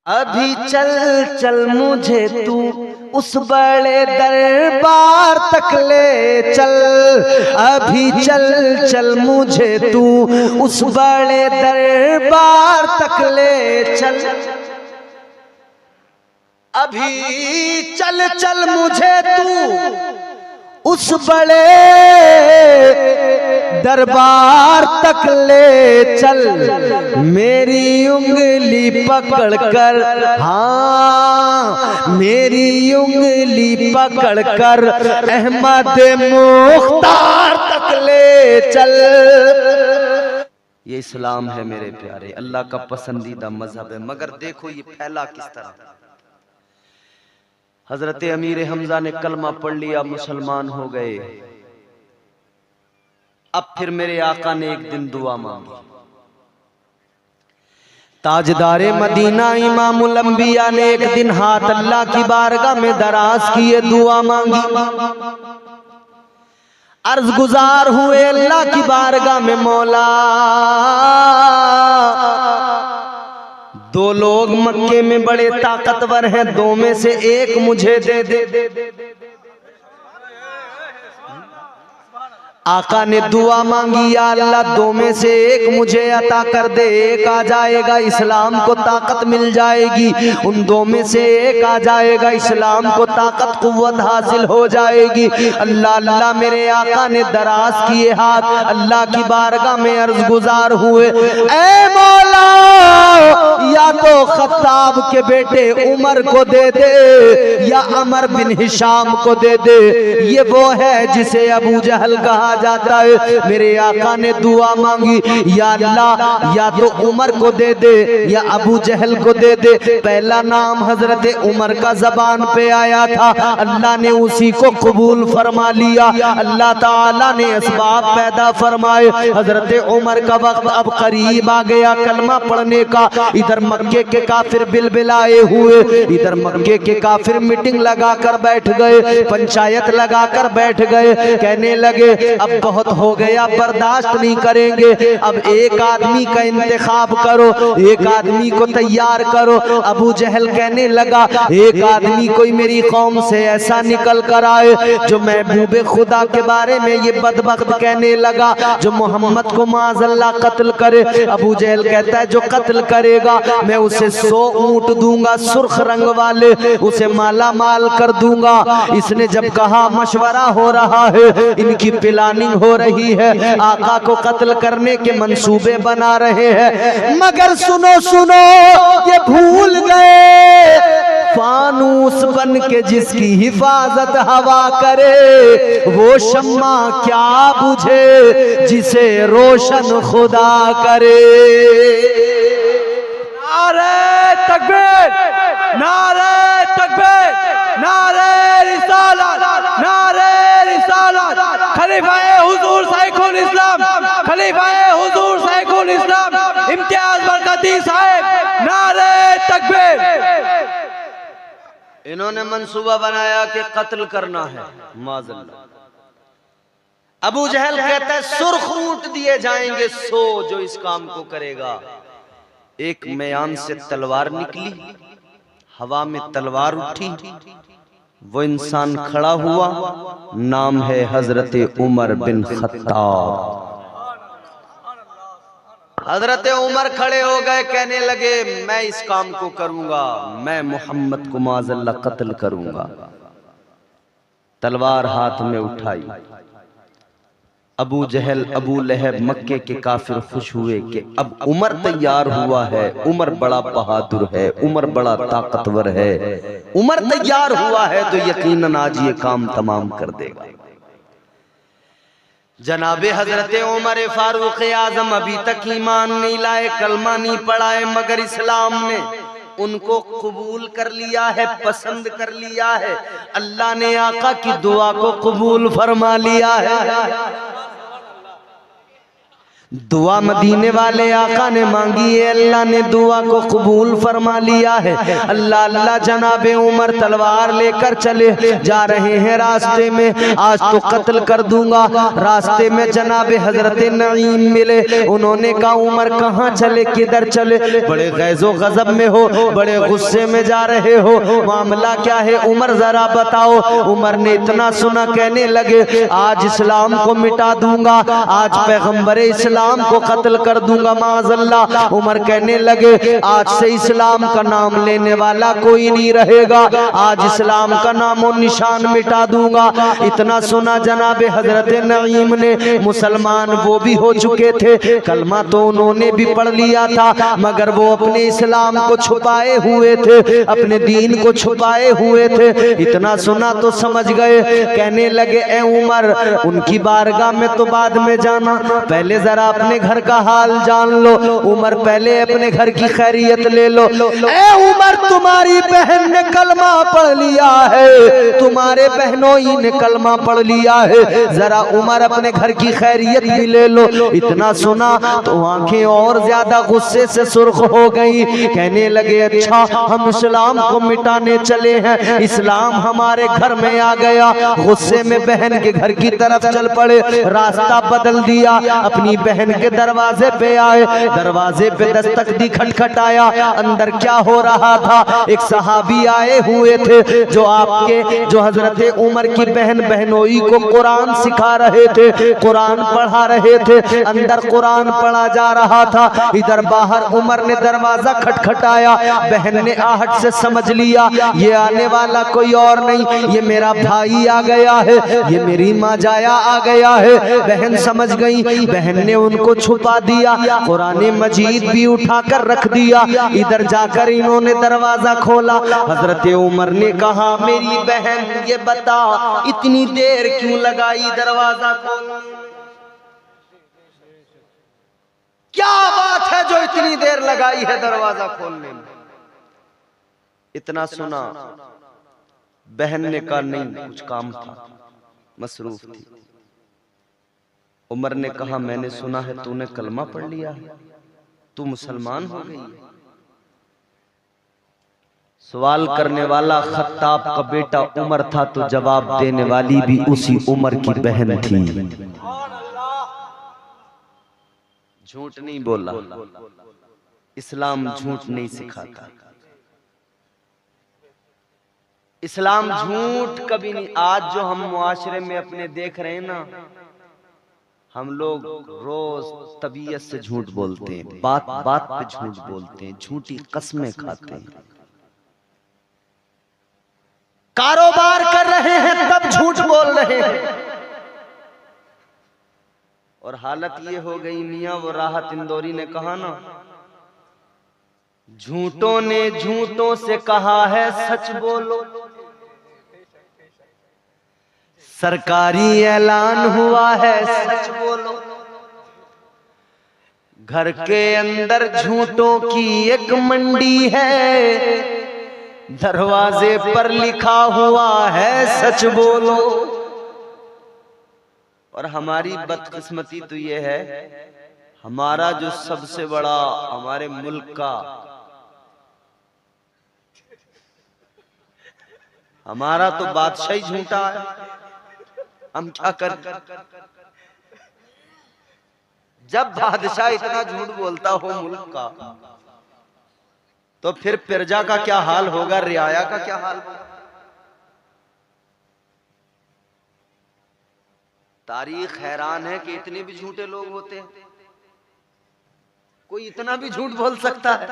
अभी चल चल मुझे तू उस बड़े दरबार तक ले चल। अभी चल चल मुझे तू उस बड़े दरबार तक ले चल। अभी चल चल मुझे तू उस बड़े दरबार तक ले चल। मेरी उंगली पकड़ कर, हाँ मेरी उंगली पकड़ कर अहमद मुख्तार तक ले चल। ये इस्लाम है मेरे प्यारे, अल्लाह का पसंदीदा मजहब है। मगर देखो ये फैला किस तरह। हजरत अमीर हमजा ने कलमा पढ़ लिया, मुसलमान हो गए। अब फिर मेरे आका ने एक दिन दुआ मांगी। ताजदारे मदीना इमामुल अंबिया ने एक दिन हाथ अल्लाह की बारगाह में दराज किए, दुआ मांगी। अर्ज गुजार हुए अल्लाह की बारगाह में, मौला दो लोग मक्के में बड़े ताकतवर हैं, दो में से एक मुझे दे दे। आका ने दुआ मांगी, या अल्लाह दो में से एक मुझे अता कर दे। एक आ जाएगा इस्लाम को ताकत मिल जाएगी, उन दो में से एक आ जाएगा इस्लाम को ताकत कुव्वत हासिल हो जाएगी। अल्लाह अल्लाह मेरे आका ने दराज किए हाथ अल्लाह की बारगाह में अर्ज गुजार हुए, ऐ मौला या तो खत्ताब के बेटे उमर को दे दे या अमर बिन हिशाम को दे दे। ये वो है जिसे अबू जहल कहा जाता है। मेरे आका ने दुआ मांगी, या अल्लाह या तो उमर को दे दे या अबू जहल को दे दे। पहला नाम हजरत उमर का जबान पे आया था, अल्लाह ने उसी को कबूल फरमा लिया। अल्लाह ताला ने असबाब पैदा फरमाए। हजरत उमर का वक्त अब करीब आ गया कलमा पढ़ने का। इधर मक्के के काफिर बिलबिलाए हुए, इधर मक्के के काफिर मीटिंग लगा कर बैठ गए, पंचायत लगा कर बैठ गए। कहने लगे अब बहुत हो गया, बर्दाश्त नहीं करेंगे, अब एक आदमी का इंतखाब करो, एक आदमी को तैयार करो। अबू जहल कहने लगा एक आदमी कोई मेरी कौम से ऐसा निकल कर आए जो महबूबे खुदा के बारे में ये बदबख्त कहने लगा, जो मोहम्मद को माज़अल्लाह कत्ल करे। अबू जहल कहता है जो कत्ल करेगा मैं उसे 100 ऊंट दूंगा सुर्ख रंग वाले, उसे माला माल कर दूंगा। इसने जब कहा मशवरा हो रहा है, इनकी प्लानिंग हो रही है, आका को कत्ल करने के मंसूबे बना रहे हैं। मगर सुनो सुनो ये भूल गए फानूस बन के जिसकी हिफाजत हवा करे, वो शम्मा क्या बुझे जिसे रोशन खुदा करे। नारे तकबीर, नारे तकबीर, नारे रिसालत, नारे रिसालत। खलीफाए हुजूर शाइखुल इस्लाम, खलीफाए हुजूर शाइखुल इस्लाम इम्तियाज बरकती साहब, नारे तकबीर। इन्होंने मंसूबा बनाया कि कत्ल करना है माज़अल्लाह। अबू जहल कहता है सुर्ख ऊंट दिए जाएंगे 100 जो इस काम को करेगा। एक मैयान से तलवार निकली, हवा में तलवार उठी, वो इंसान खड़ा हुआ, नाम है हजरत उमर बिन खत्ताब। हजरत उमर खड़े हो गए, कहने लगे मैं इस काम को करूंगा, मैं मोहम्मद को माज़अल्लाह कत्ल करूंगा। तलवार हाथ में उठाई। अबू जहल अबू लहब मक्के के काफिर खुश हुए कि अब उमर तैयार हुआ है, उमर बड़ा बहादुर है, उमर बड़ा ताकतवर है, उमर तैयार हुआ है तो यकीनन आज ये काम तमाम कर देगा। जनाबे हजरत उमर फारूक आजम अभी तक ईमान नहीं लाए, कलमा नहीं पढ़ा है, मगर इस्लाम ने उनको कबूल कर लिया है, पसंद कर लिया है। अल्लाह ने आका की दुआ को कबूल फरमा लिया है। दुआ मदीने वाले आका ने मांगी है, अल्लाह ने दुआ को कबूल फरमा लिया है। अल्लाह अल्लाह जनाबे उमर तलवार लेकर चले जा रहे हैं, रास्ते में आज तो कत्ल कर दूंगा। रास्ते में जनाबे हजरत नईम मिले, उन्होंने कहा उमर कहाँ चले, किधर चले, बड़े गैज़ो गजब में हो, बड़े गुस्से में जा रहे हो, मामला क्या है उमर जरा बताओ। उमर ने इतना सुना, कहने लगे आज इस्लाम को मिटा दूंगा, आज पैगंबर इस्लाम को कत्ल कर दूंगा माज़अल्लाह। उमर कहने लगे आज से इस्लाम का नाम लेने वाला कोई नहीं रहेगा, आज इस्लाम का नामो निशान मिटा दूंगा। इतना सुना जनाबे हजरत नईम ने, मुसलमान वो भी हो चुके थे, कलमा तो उन्होंने भी पढ़ लिया था, मगर वो अपने इस्लाम को छुपाए हुए थे, अपने दीन को छुपाए हुए थे। इतना सुना तो समझ गए, कहने लगे ए उमर उनकी बारगाह में तो बाद में जाना, पहले जरा अपने घर का हाल जान लो। उमर पहले अपने घर की खैरियत ले लो। ए उमर तुम्हारी बहन ने कलमा पढ़ लिया है, तुम्हारे बहनों ही ने कलमा पढ़ लिया है, जरा उमर अपने घर की खैरियत भी ले लो। इतना सुना तो आंखें और ज्यादा गुस्से से सुर्ख हो गई, कहने लगे अच्छा हम इस्लाम को मिटाने चले हैं, इस्लाम हमारे घर में आ गया। गुस्से में बहन के घर की तरफ चल पड़े, रास्ता बदल दिया, अपनी बहन के दरवाजे पे आए, दरवाजे पे दस्तक दी, खटखटाया, अंदर क्या हो रहा था। एक सहाबी आए हुए थे जो आपके जो हजरत उमर की बहन बहनोई को कुरान सिखा रहे थे, कुरान पढ़ा रहे थे, अंदर कुरान पढ़ा जा रहा था, इधर बाहर उमर ने दरवाजा खटखटाया। बहन ने आहट से समझ लिया ये आने वाला कोई और नहीं, ये मेरा भाई आ गया है, ये मेरी माँ जाया आ गया है। बहन समझ गई, बहन ने उनको छुपा दिया, कुरान मजीद भी उठाकर रख दिया। इधर जाकर इन्होंने दरवाजा खोला। हजरत उमर ने कहा मेरी बहन ये बता इतनी देर क्यों लगाई दरवाजा खोलने में, क्या बात है जो इतनी देर लगाई है दरवाजा खोलने में। इतना सुना बहन ने कहा नहीं कुछ काम था, मसरूफ थी। उमर ने कहा मैंने सुना है तूने कलमा पढ़ लिया है, तू मुसलमान हो गई है। सवाल करने वाला खत्ताब का बेटा उमर था, तो जवाब देने वाली भी उसी उमर की बहन थी। झूठ नहीं बोला, इस्लाम झूठ नहीं सिखाता, इस्लाम झूठ कभी नहीं। आज जो हम मुआशरे में अपने देख रहे हैं ना, हम लोग रोज तबीयत से झूठ बोलते हैं, बात बात पे झूठ बोलते हैं, झूठी कस्में खाते हैं, कारोबार कर रहे हैं तब झूठ बोल रहे हैं। और हालत ये हो गई मियां, वो राहत इंदौरी ने कहा ना, झूठों ने झूठों से कहा है सच बोलो, सरकारी ऐलान हुआ है सच बोलो। घर के अंदर झूठों की एक मंडी है, दरवाजे पर लिखा हुआ है सच बोलो। और हमारी बदकिस्मती तो ये है, हमारा जो सबसे बड़ा हमारे मुल्क का, हमारा तो बादशाह ही झूठा है। हम क्या कर, जब बादशाह इतना झूठ बोलता हो मुल्क का, तो फिर प्रजा का क्या हाल होगा, रियाया का क्या हाल होगा। तारीख हैरान है कि इतने भी झूठे लोग होते हैं, कोई इतना भी झूठ बोल सकता है।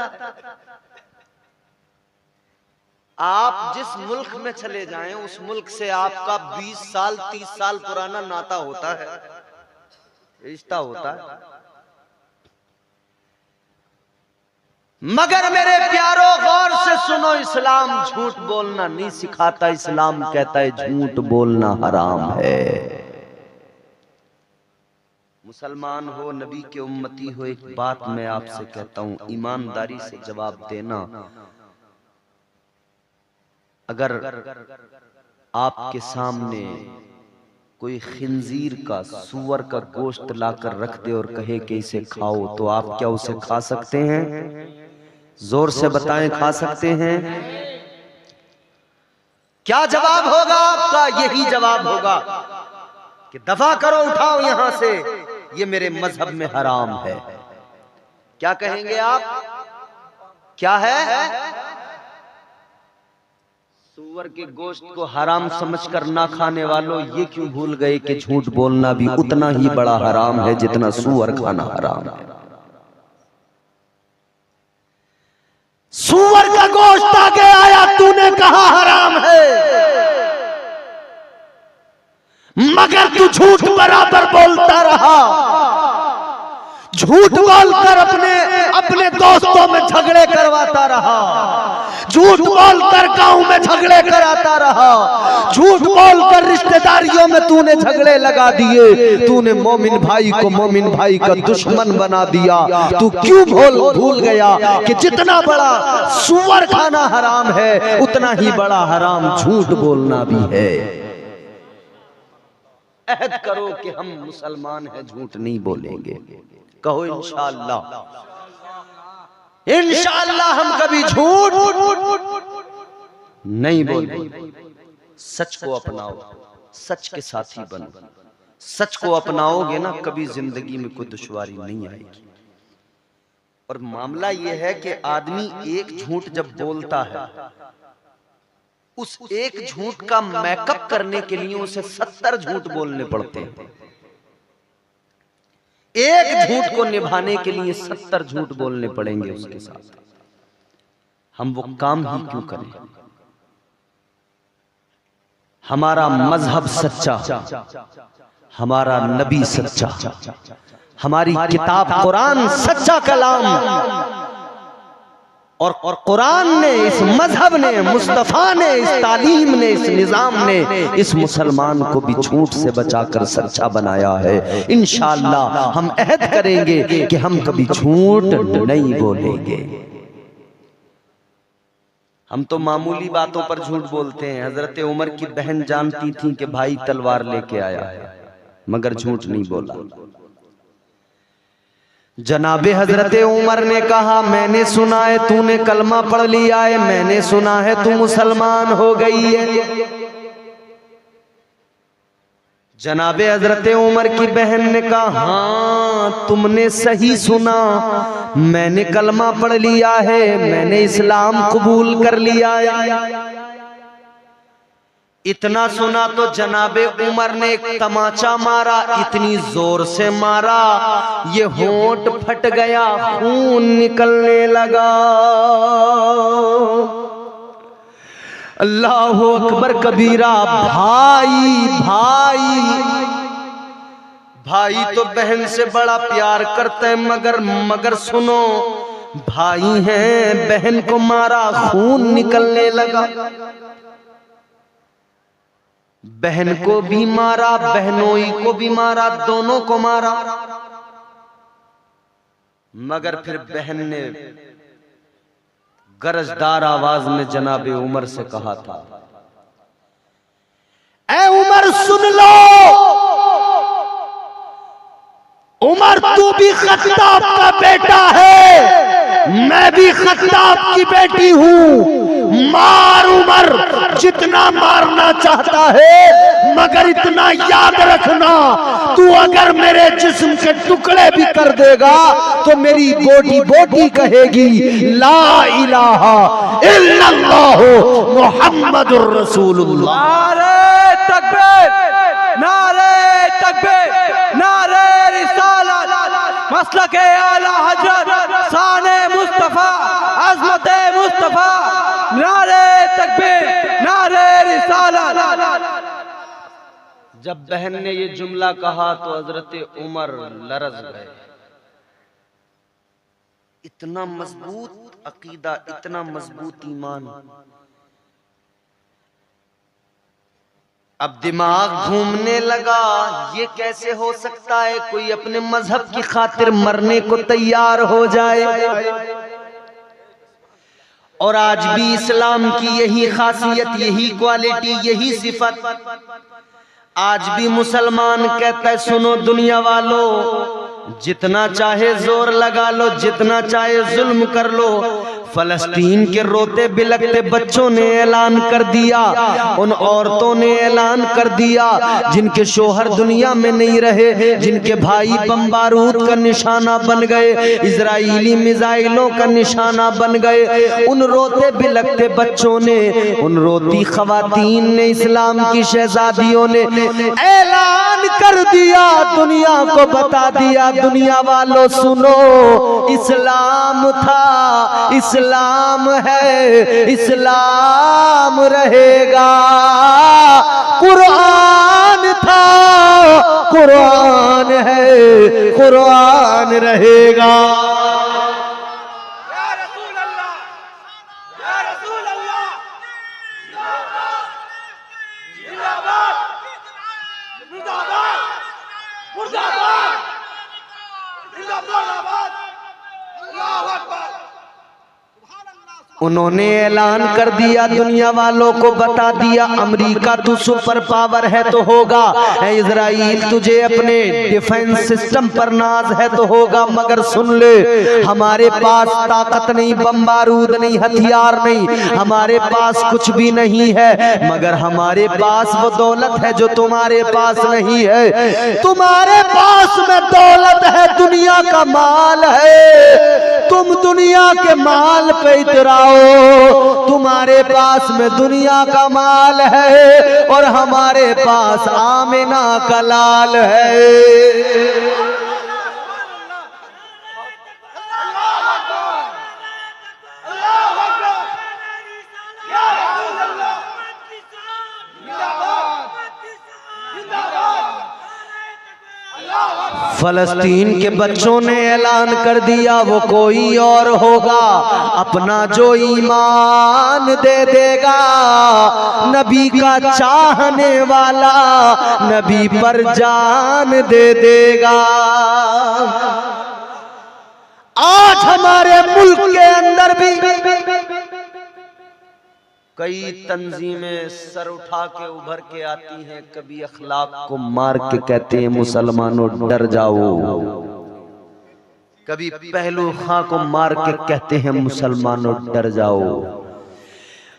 आप जिस मुल्क में चले जाएं, उस मुल्क से आपका 20 साल 30 साल पुराना नाता होता है, रिश्ता होता है, मगर मेरे प्यारो गौर से सुनो, इस्लाम झूठ बोलना नहीं सिखाता, इस्लाम कहता है झूठ बोलना हराम है। मुसलमान हो, नबी के उम्मती हो, एक बात मैं आपसे कहता हूं, ईमानदारी से जवाब देना। अगर आपके सामने कोई खिंजीर का, सूअर का गोश्त लाकर रख दे और कहे कि इसे खाओ, तो आप क्या उसे खा सकते हैं? जोर से बताएं, खा सकते हैं? क्या जवाब होगा आपका? यही जवाब होगा कि दफा करो, उठाओ यहां से, ये मेरे मजहब में हराम है। क्या कहेंगे आप? क्या है? सूअर के गोश्त को हराम समझकर ना खाने वालों, ये क्यों भूल गए कि झूठ बोलना भी उतना ही बड़ा हराम है जितना सूअर खाना हराम है। सूअर का गोश्त आगे आया, तूने कहा हराम है, मगर तू झूठ बराबर बोलता रहा। झूठ बोलकर अपने दोस्तों में झगड़े करवाता रहा, झूठ बोलकर गांव में झगड़े कराता रहा, झूठ बोलकर रिश्तेदारियों में तूने झगड़े लगा दिए। तूने मोमिन भाई को मोमिन भाई का दुश्मन बना दिया। तू क्यों भूल गया कि जितना बड़ा सूअर खाना हराम है, उतना ही बड़ा हराम झूठ बोलना भी है। अहद करो कि हम मुसलमान हैं, झूठ नहीं बोलेंगे। कहो इंशाअल्लाह, इंशाअल्लाह हम कभी झूठ नहीं बोलेंगे। सच को अपनाओ, सच के साथी बनो। सच को अपनाओगे ना, कभी जिंदगी में कोई दुश्वारी नहीं आएगी। और मामला यह है कि आदमी एक झूठ जब बोलता है, उस एक झूठ का मेकअप करने के लिए उसे 70 झूठ बोलने पड़ते हैं। एक झूठ को निभाने के लिए 70 झूठ बोलने पड़ेंगे उसके साथ। हम वो काम ही क्यों करें? हमारा मजहब सच्चा, हमारा नबी सच्चा, हमारी किताब कुरान सच्चा कलाम, और कुरान ने, इस मजहब ने, मुस्तफा ने, इस तालीम ने, इस निजाम ने इस मुसलमान को भी झूठ से बचाकर सच्चा बनाया है। इंशाअल्लाह हम अहद करेंगे कि हम कभी झूठ नहीं बोलेंगे। हम तो मामूली बातों पर झूठ बोलते हैं। हजरत उमर की बहन जानती थी कि भाई तलवार लेके आया है, मगर झूठ नहीं बोला। जनाबे हजरत उमर ने कहा, मैंने सुना है तूने कलमा पढ़ लिया है, मैंने सुना है तू मुसलमान हो गई है। जनाबे हजरत उमर की बहन ने कहा, हाँ तुमने सही सुना, मैंने कलमा पढ़ लिया है, मैंने इस्लाम कबूल कर लिया है। इतना सुना तो जनाबे उमर ने एक तमाचा मारा, इतनी जोर से मारा ये होंठ फट गया, खून निकलने लगा। अल्लाह अकबर कबीरा। भाई भाई भाई तो बहन से बड़ा प्यार करते हैं, मगर सुनो, भाई हैं, बहन को मारा, खून निकलने लगा। बहन को भी मारा, बहनोई को भी मारा, दोनों को मारा। मगर फिर बहन ने गरजदार आवाज में जनाबे उमर से कहा था, ऐ उमर सुन लो, उमर तू भी खत्ताब का बेटा है, मैं भी खत्ताब की बेटी हूं। मार उमर जितना मारना चाहता है, मगर इतना याद रखना, तू अगर मेरे जिस्म के टुकड़े भी कर देगा तो मेरी बॉडी बॉडी कहेगी ला इलाहा इल्लल्लाह मुहम्मदुर रसूलुल्लाह। नारे तकबीर, नारे तकबीर, नारे रिसालत, मसलके आला हजरत, शाने मुस्तफा, अज़मते मुस्तफा, नारे तकबीर, नारे रिसालत। जब बहन ने ये जुमला कहा तो हजरत उमर लरज़ गए। इतना मजबूत अकीदा, इतना मजबूत ईमान। अब दिमाग घूमने लगा, ये कैसे हो सकता है कोई अपने मजहब की खातिर मरने को तैयार हो जाए। और आज भी इस्लाम की यही खासियत, यही क्वालिटी, यही सिफत आज भी मुसलमान कहता है सुनो दुनिया वालों, जितना चाहे जोर लगा लो, जितना चाहे जुल्म कर लो, फलस्तीन के रोते बिलखते बच्चों ने ऐलान कर दिया, उन औरतों ने ऐलान कर दिया जिनके शोहर दुनिया में नहीं रहे, जिनके भाई बम बारूद का निशाना बन गए, इजराइली मिसाइलों का निशाना बन गए, उन रोते बिलखते बच्चों ने, उन रोती खवातीन ने, इस्लाम की शहजादियों ने ऐलान कर दिया, दुनिया को बता दिया, दुनिया वालों सुनो, इस्लाम था, इस्लाम है, इस्लाम रहेगा, कुरान था, कुरान है, कुरान रहेगा। उन्होंने ऐलान कर दिया, दुनिया वालों को बता दिया, अमेरिका तू सुपर पावर है तो होगा, इजराइल तुझे अपने डिफेंस सिस्टम पर नाज है तो होगा, मगर सुन ले, हमारे पास ताकत नहीं, बम बारूद नहीं, हथियार नहीं, हमारे पास कुछ भी नहीं है, मगर हमारे पास वो दौलत है जो तुम्हारे पास नहीं है। तुम्हारे पास में दौलत है, दुनिया का माल है, तुम दुनिया के माल पे इतराओ, तुम्हारे पास में दुनिया का माल है और हमारे पास आमिना का लाल है। फलस्तीन के बच्चों ने ऐलान कर दिया वो कोई और होगा, अपना जो ईमान दे देगा, नबी का चाहने वाला नबी पर जान दे देगा। आज हमारे मुल्क के अंदर भी कई तंजीमें सर उठा के उभर के आती हैं, कभी अखलाक को मार के कहते हैं मुसलमानों डर जाओ, कभी पहलू खां को मार के कहते हैं मुसलमानों डर जाओ,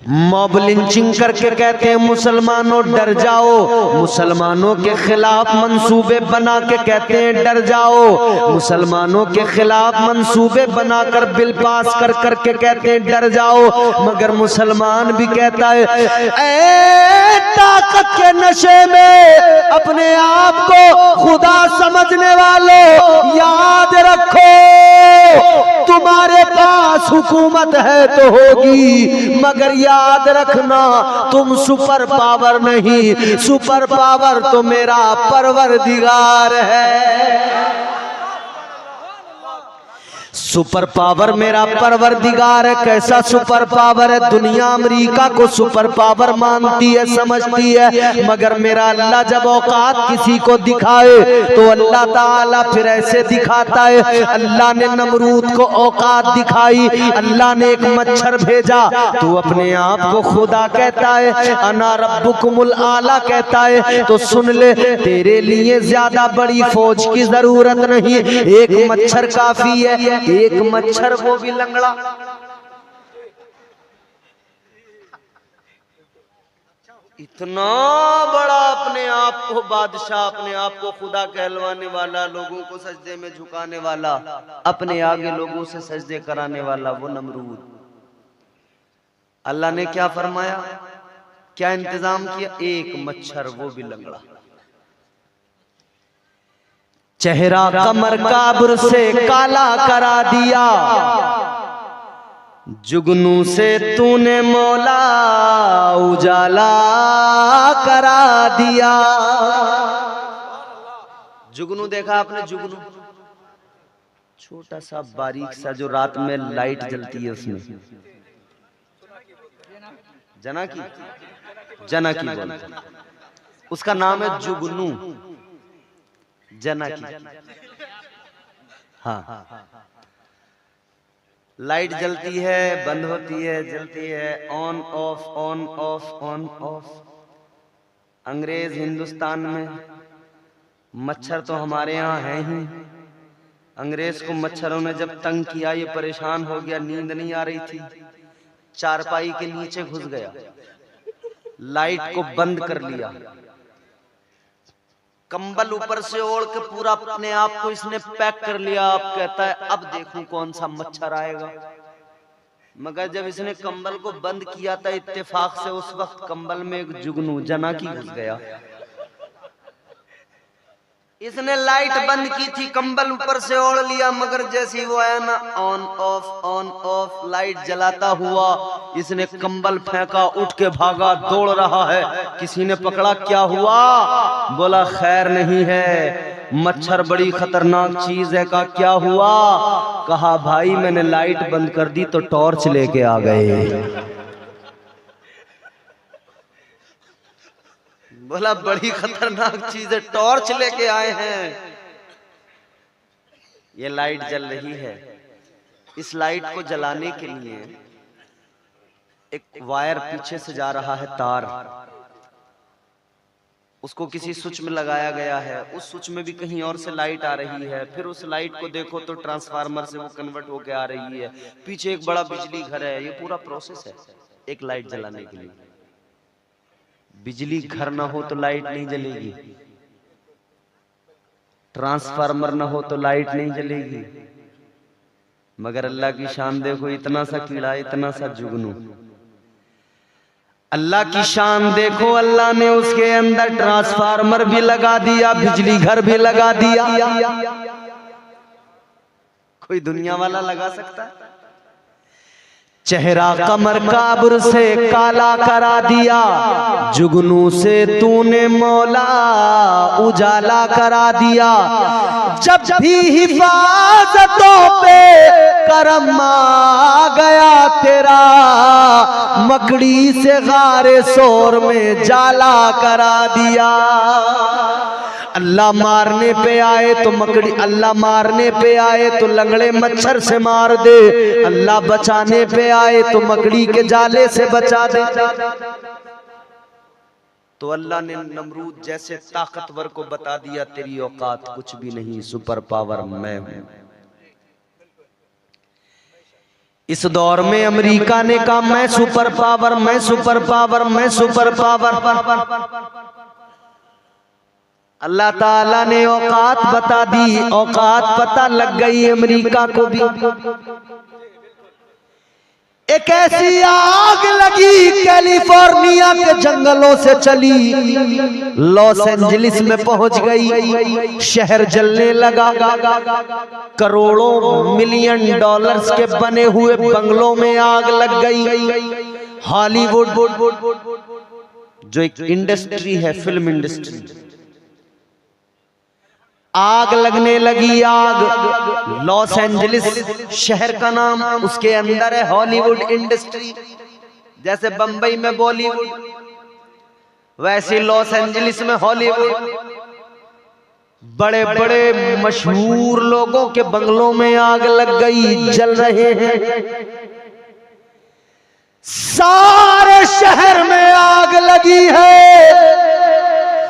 मॉब लिंचिंग करके कहते हैं मुसलमानों डर जाओ, मुसलमानों के खिलाफ मंसूबे बना के कहते हैं डर जाओ, मुसलमानों के खिलाफ मंसूबे बनाकर बिल पास कर करके कहते हैं डर जाओ, मगर मुसलमान भी कहता है ऐ ताकत के नशे में अपने आप को खुदा समझने वालों याद रखो, तुम्हारे पास हुकूमत है तो होगी, मगर याद रखना तुम सुपर पावर नहीं, सुपर पावर तो मेरा परवरदिगार है। सुपर पावर मेरा परवरदिगार है। कैसा सुपर पावर है? दुनिया अमेरिका को सुपर पावर मानती है, समझती है, मगर मेरा अल्लाह जब औकात किसी को दिखाए तो अल्लाह ताला फिर ऐसे दिखाता है। अल्लाह ने नमरूद को औकात दिखाई, अल्लाह ने एक मच्छर भेजा तो अपने आप को खुदा कहता है, अना रब्बुकुमुल आला कहता है। तो सुन ले, तेरे लिए ज्यादा बड़ी फौज की जरूरत नहीं, एक मच्छर काफी है, एक मच्छर वो भी लंगड़ा। इतना बड़ा अपने आप को बादशाह, अपने आप को खुदा कहलवाने वाला, लोगों को सजदे में झुकाने वाला, अपने आगे लोगों से सजदे कराने वाला वो नमरूद। अल्लाह ने क्या फरमाया, क्या इंतजाम किया? एक मच्छर वो भी लंगड़ा, चेहरा कमर काबर से काला करा दिया, जुगनू से तूने मौला उजाला करा दिया। जुगनू देखा आपने? जुगनू छोटा सा बारीक सा जो रात में लाइट जलती है, उसमें जनाकी, जनाकी बोलते, उसका नाम है जुगनू, जनाकी। हाँ, लाइट जलती है, बंद होती है, जलती है, on off, on off, on off. अंग्रेज हिंदुस्तान में, मच्छर तो हमारे यहाँ है ही। अंग्रेज को मच्छरों ने जब तंग किया, ये परेशान हो गया, नींद नहीं आ रही थी, चारपाई के नीचे घुस गया, लाइट को बंद कर लिया, कंबल ऊपर से ओढ़ के पूरा अपने आप को इसने पैक कर लिया। अब कहता है अब देखूं कौन सा मच्छर आएगा। मगर जब इसने कंबल को बंद किया था, इत्तेफाक से उस वक्त कंबल में एक जुगनू जनाकी घुस गया। इसने लाइट बंद की थी, कंबल ऊपर से ओढ़ लिया, मगर जैसे ही वो आया ना, ऑन ऑफ लाइट जलाता हुआ इसने कंबल फेंका, उठ के भागा, दौड़ रहा है। किसी ने पकड़ा, क्या हुआ? बोला खैर नहीं है, मच्छर बड़ी खतरनाक चीज है। का क्या हुआ? कहा भाई मैंने लाइट बंद कर दी तो टॉर्च लेके आ गए। बोला बड़ी खतरनाक चीज है, टॉर्च लेके आए हैं। ये लाइट जल रही है, इस लाइट को जलाने के लिए एक वायर पीछे से जा रहा है, तार, उसको किसी स्विच में लगाया गया है, उस स्विच में भी कहीं और से लाइट आ रही है, फिर उस लाइट को देखो तो ट्रांसफार्मर से वो कन्वर्ट होके आ रही है, पीछे एक बड़ा बिजली घर है। ये पूरा प्रोसेस है एक लाइट जलाने के लिए। बिजली घर ना हो तो लाइट नहीं जलेगी, ट्रांसफार्मर ना हो तो लाइट नहीं जलेगी। मगर अल्लाह की शान देखो, इतना सा कीड़ा, इतना सा जुगनू, अल्लाह की शान देखो, अल्लाह ने उसके अंदर ट्रांसफार्मर भी लगा दिया, बिजली घर भी लगा दिया। कोई दुनिया वाला लगा सकता है? चेहरा कमर काबुर से काला करा दिया, जुगनू से तूने मौला उजाला करा दिया। जब भी हिफाजतों पे करम आ गया तेरा, मकड़ी से गारे शोर में जाला करा दिया। अल्लाह मारने पे आए तो मकड़ी, अल्लाह मारने पे आए तो लंगड़े मच्छर से मार दे, अल्लाह बचाने पे आए तो मकड़ी के जाले से बचा दे। तो अल्लाह ने नमरूद जैसे ताकतवर को बता दिया, तेरी औकात कुछ भी नहीं, सुपर पावर मैं हूं। इस दौर में अमेरिका ने कहा मैं सुपर पावर, मैं सुपर पावर, मैं सुपर पावर। अल्लाह ताला ने औकात बता दी, औकात पता लग गई अमेरिका को भी। एक ऐसी आग लगी कैलिफोर्निया के जंगलों से चली, लॉस एंजलिस में पहुंच गई, शहर जलने लगा। करोड़ों मिलियन डॉलर्स के बने हुए बंगलों में आग लग गई। हॉलीवुड जो एक इंडस्ट्री है, फिल्म इंडस्ट्री, आग लगने लगी। आग, लॉस एंजलिस शहर का नाम, उसके अंदर है हॉलीवुड इंडस्ट्री। जैसे बंबई में बॉलीवुड, वैसे लॉस एंजलिस में हॉलीवुड। बड़े बड़े मशहूर लोगों के बंगलों में आग लग गई, जल रहे हैं। सारे शहर में आग लगी है।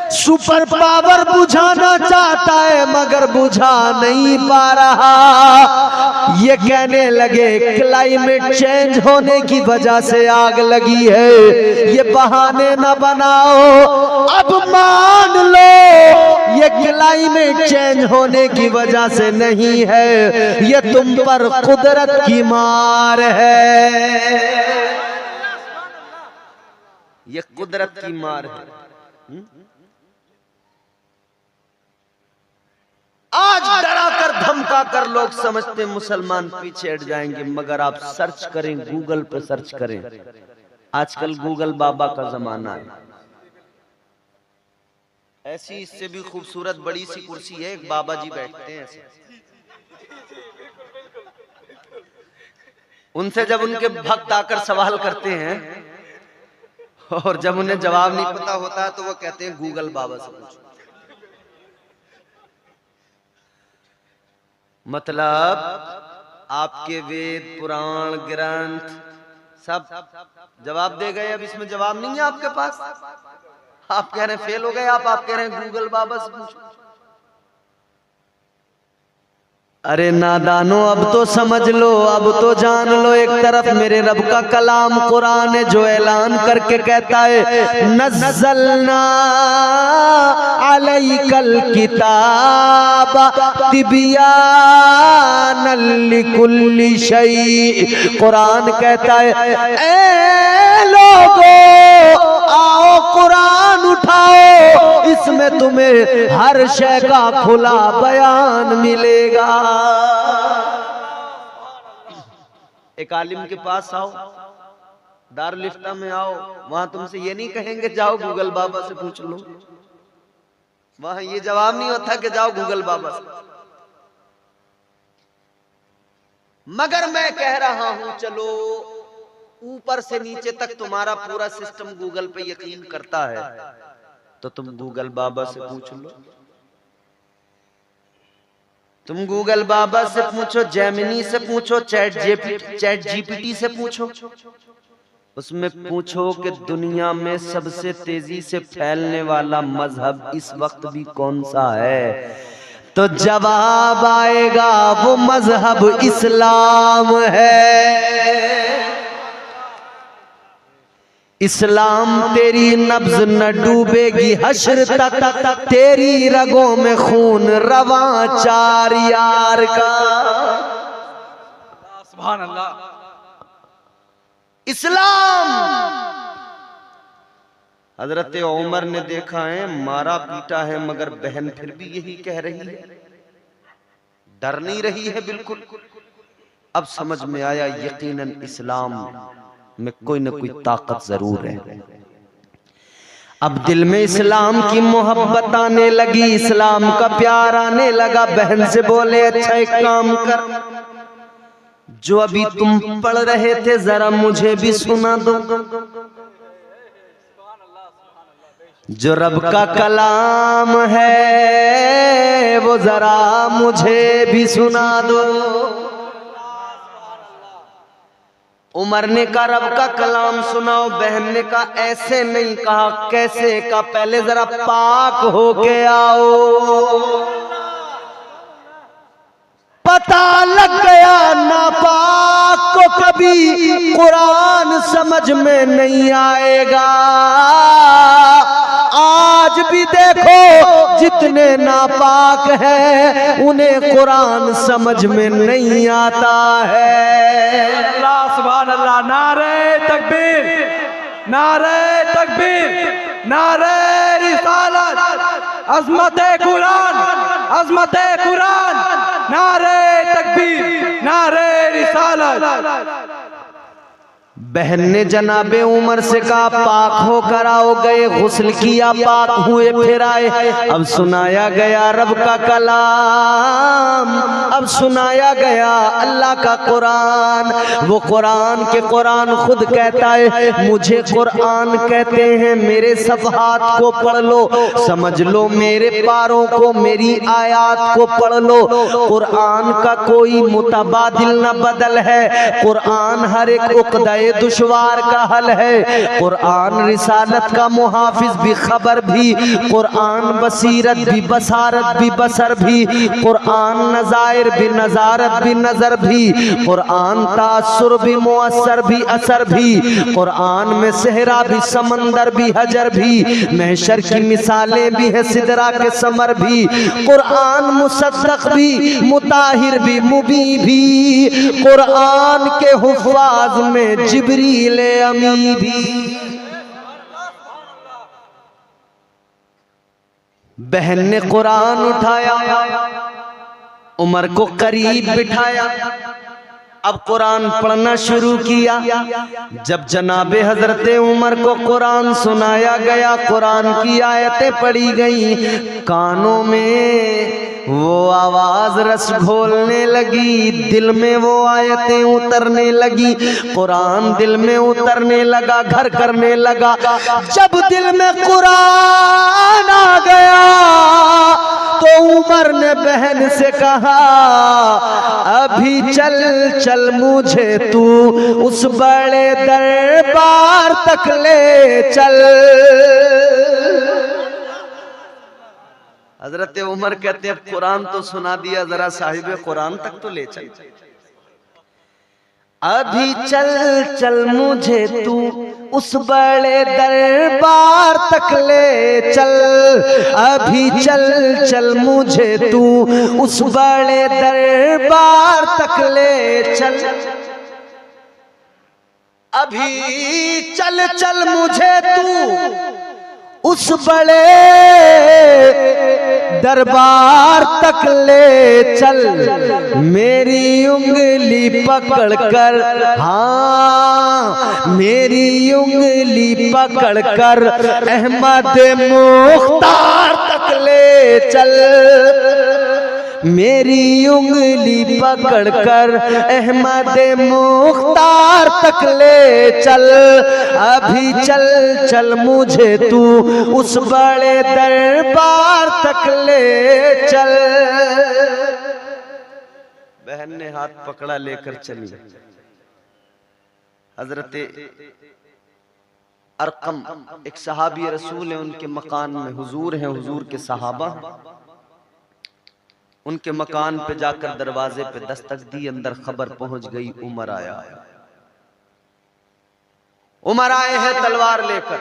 सुपर पावर बुझाना चाहता है मगर बुझा नहीं पा रहा। ये कहने लगे क्लाइमेट चेंज होने की वजह से आग लगी है, ये बहाने न बनाओ, अब मान लो ये क्लाइमेट चेंज होने की वजह से नहीं है, ये तुम पर कुदरत की मार है, ये कुदरत की मार है। आज डरा कर धमका कर लोग समझते मुसलमान पीछे हट जाएंगे, मगर आप सर्च करें, गूगल पे सर्च करें, आजकल गूगल बाबा का जमाना है। ऐसी इससे भी खूबसूरत बड़ी सी कुर्सी है, एक बाबा जी बैठते हैं ऐसे। उनसे जब उनके भक्त आकर सवाल करते हैं और जब उन्हें जवाब नहीं पता होता तो वो कहते हैं गूगल बाबा से पूछो। मतलब आपके वेद पुराण ग्रंथ सब जवाब दे गए, अब इसमें जवाब नहीं है आपके पास। आप कह रहे हैं फेल हो गए आप कह रहे हैं गूगल बाबा से पूछो। अरे नादानो अब तो समझ लो, अब तो जान लो, एक तरफ मेरे रब का कलाम कुरान है जो ऐलान करके कहता है नज़्ज़लना अलैकल किताब तिबयानल लिकुल्ली शै। कुरान कहता है ए लोगों आओ कुरान उठाओ, इसमें तुम्हें हर शय का खुला बयान मिलेगा। एक आलिम के पास आओ, दारुल इफ्ता में आओ, वहां तुमसे ये नहीं कहेंगे जाओ गूगल बाबा से पूछ लो, वहां ये जवाब नहीं होता कि जाओ गूगल बाबा से। मगर मैं कह रहा हूं चलो ऊपर से नीचे तक तुम्हारा पूरा सिस्टम गूगल पे यकीन करता है तो तुम गूगल बाबा से पूछ लो। तुम गूगल बाबा से पूछो, जेमिनी से पूछो, चैट जीपीटी से पूछो, उसमें पूछो कि दुनिया में सबसे तेजी से फैलने वाला मजहब इस वक्त भी कौन सा है, तो जवाब आएगा वो मजहब इस्लाम है। इस्लाम तेरी नब्ज न डूबेगी हश्र तक, तेरी रगों में खून रवा चार यार का। सुभान अल्लाह। इस्लाम। हजरत उमर ने देखा है मारा पीटा है मगर बहन फिर भी यही कह रही है, डर नहीं रही है बिल्कुल। अब समझ में आया यकीनन इस्लाम में कोई न कोई ताकत जरूर है। अब दिल में इस्लाम की मोहब्बत आने लगी, इस्लाम का प्यार आने लगा। बहन से बोले अच्छा एक काम कर, जो अभी तुम पढ़ रहे थे जरा मुझे भी सुना दो, जो रब का कलाम है वो जरा मुझे भी सुना दो। उमर ने कहा रब का कलाम सुनाओ। बहन ने कहा ऐसे नहीं कहा, कैसे कहा, पहले जरा पाक होके आओ। पता लग गया नापाक को कभी कुरान समझ में नहीं आएगा। आज भी देखो जितने नापाक हैं उन्हें कुरान समझ में नहीं आता है। अल्लाह सुभान अल्लाह। नारे तकबीर, नारे तकबीर, नारे रिसालत, अज़मते कुरान, अज़मते कुरान, नारे तकबीर, नारे रिसालत। बहन ने जनाबे उमर से कहा पाक होकर आओ। गए, गुस्ल किया, पाक हुए, फिर आए। अब सुनाया गया रब का कलाम, अब सुनाया गया अल्लाह का कुरान। वो कुरान के कुरान खुद कहता है मुझे कुरान कहते हैं, मेरे सफ़हात को पढ़ लो, समझ लो मेरे पारों को, मेरी आयात को पढ़ लो। कुरान का कोई मुतबादिल न बदल है, कुरान हर एक उक़्दा दुश्वार का हल है। कुरान रिसालत का मुहाफिज भी, खबर भी, कुरान बसीरत भी, बसारत भी, बसर भी, कुरान नज़ायर भी, नज़ारत भी, नज़र भी, कुरान तासुर भी, मुअस्सर भी, असर भी, कुरान में सहरा भी, समंदर भी, हजर भी, महशर की मिसालें भी है, सिदरा के समर भी, कुरान मुसद्दक भी, मुताहिर भी, मुबी भी, कुरान के हुफ़ाज़ में जिब्रील अमी भी। बहन ने कुरान उठाया, उमर को करीब बिठाया, अब कुरान पढ़ना शुरू किया। जब जनाबे हजरत उमर को कुरान सुनाया गया, कुरान की आयतें पढ़ी गई, कानों में वो आवाज रस घोलने लगी, दिल में वो आयतें उतरने लगी, कुरान दिल में उतरने लगा, घर करने लगा। जब दिल में कुरान आ गया तो उमर ने बहन से कहा अभी चल चल मुझे तू उस बड़े दरबार तक ले चल। हजरत उमर कहते हैं कुरान तो सुना दिया, जरा साहिब कुरान तक तो ले चल। अभी चल चल मुझे तू उस बड़े दरबार तक ले चल, अभी चल चल मुझे तू उस बड़े दरबार तक ले चल, अभी चल चल मुझे तू उस बड़े दरबार तक ले चल, मेरी उंगली पकड़कर, हाँ मेरी उंगली पकड़कर अहमद मुख्तार तक ले चल, मेरी उंगली पकड़कर अहमद मुख्तार तक ले चल, अभी चल चल मुझे तू उस बड़े दरबार तक ले चल। बहन ने हाथ पकड़ा लेकर चली। हजरत अरकम एक सहाबी रसूल है, उनके मकान में हुजूर हैं, हुजूर के सहाबा, उनके मकान पे जाकर दरवाजे पे दस्तक दी, अंदर खबर पहुंच गई उमर आया। उमर आए हैं तलवार लेकर।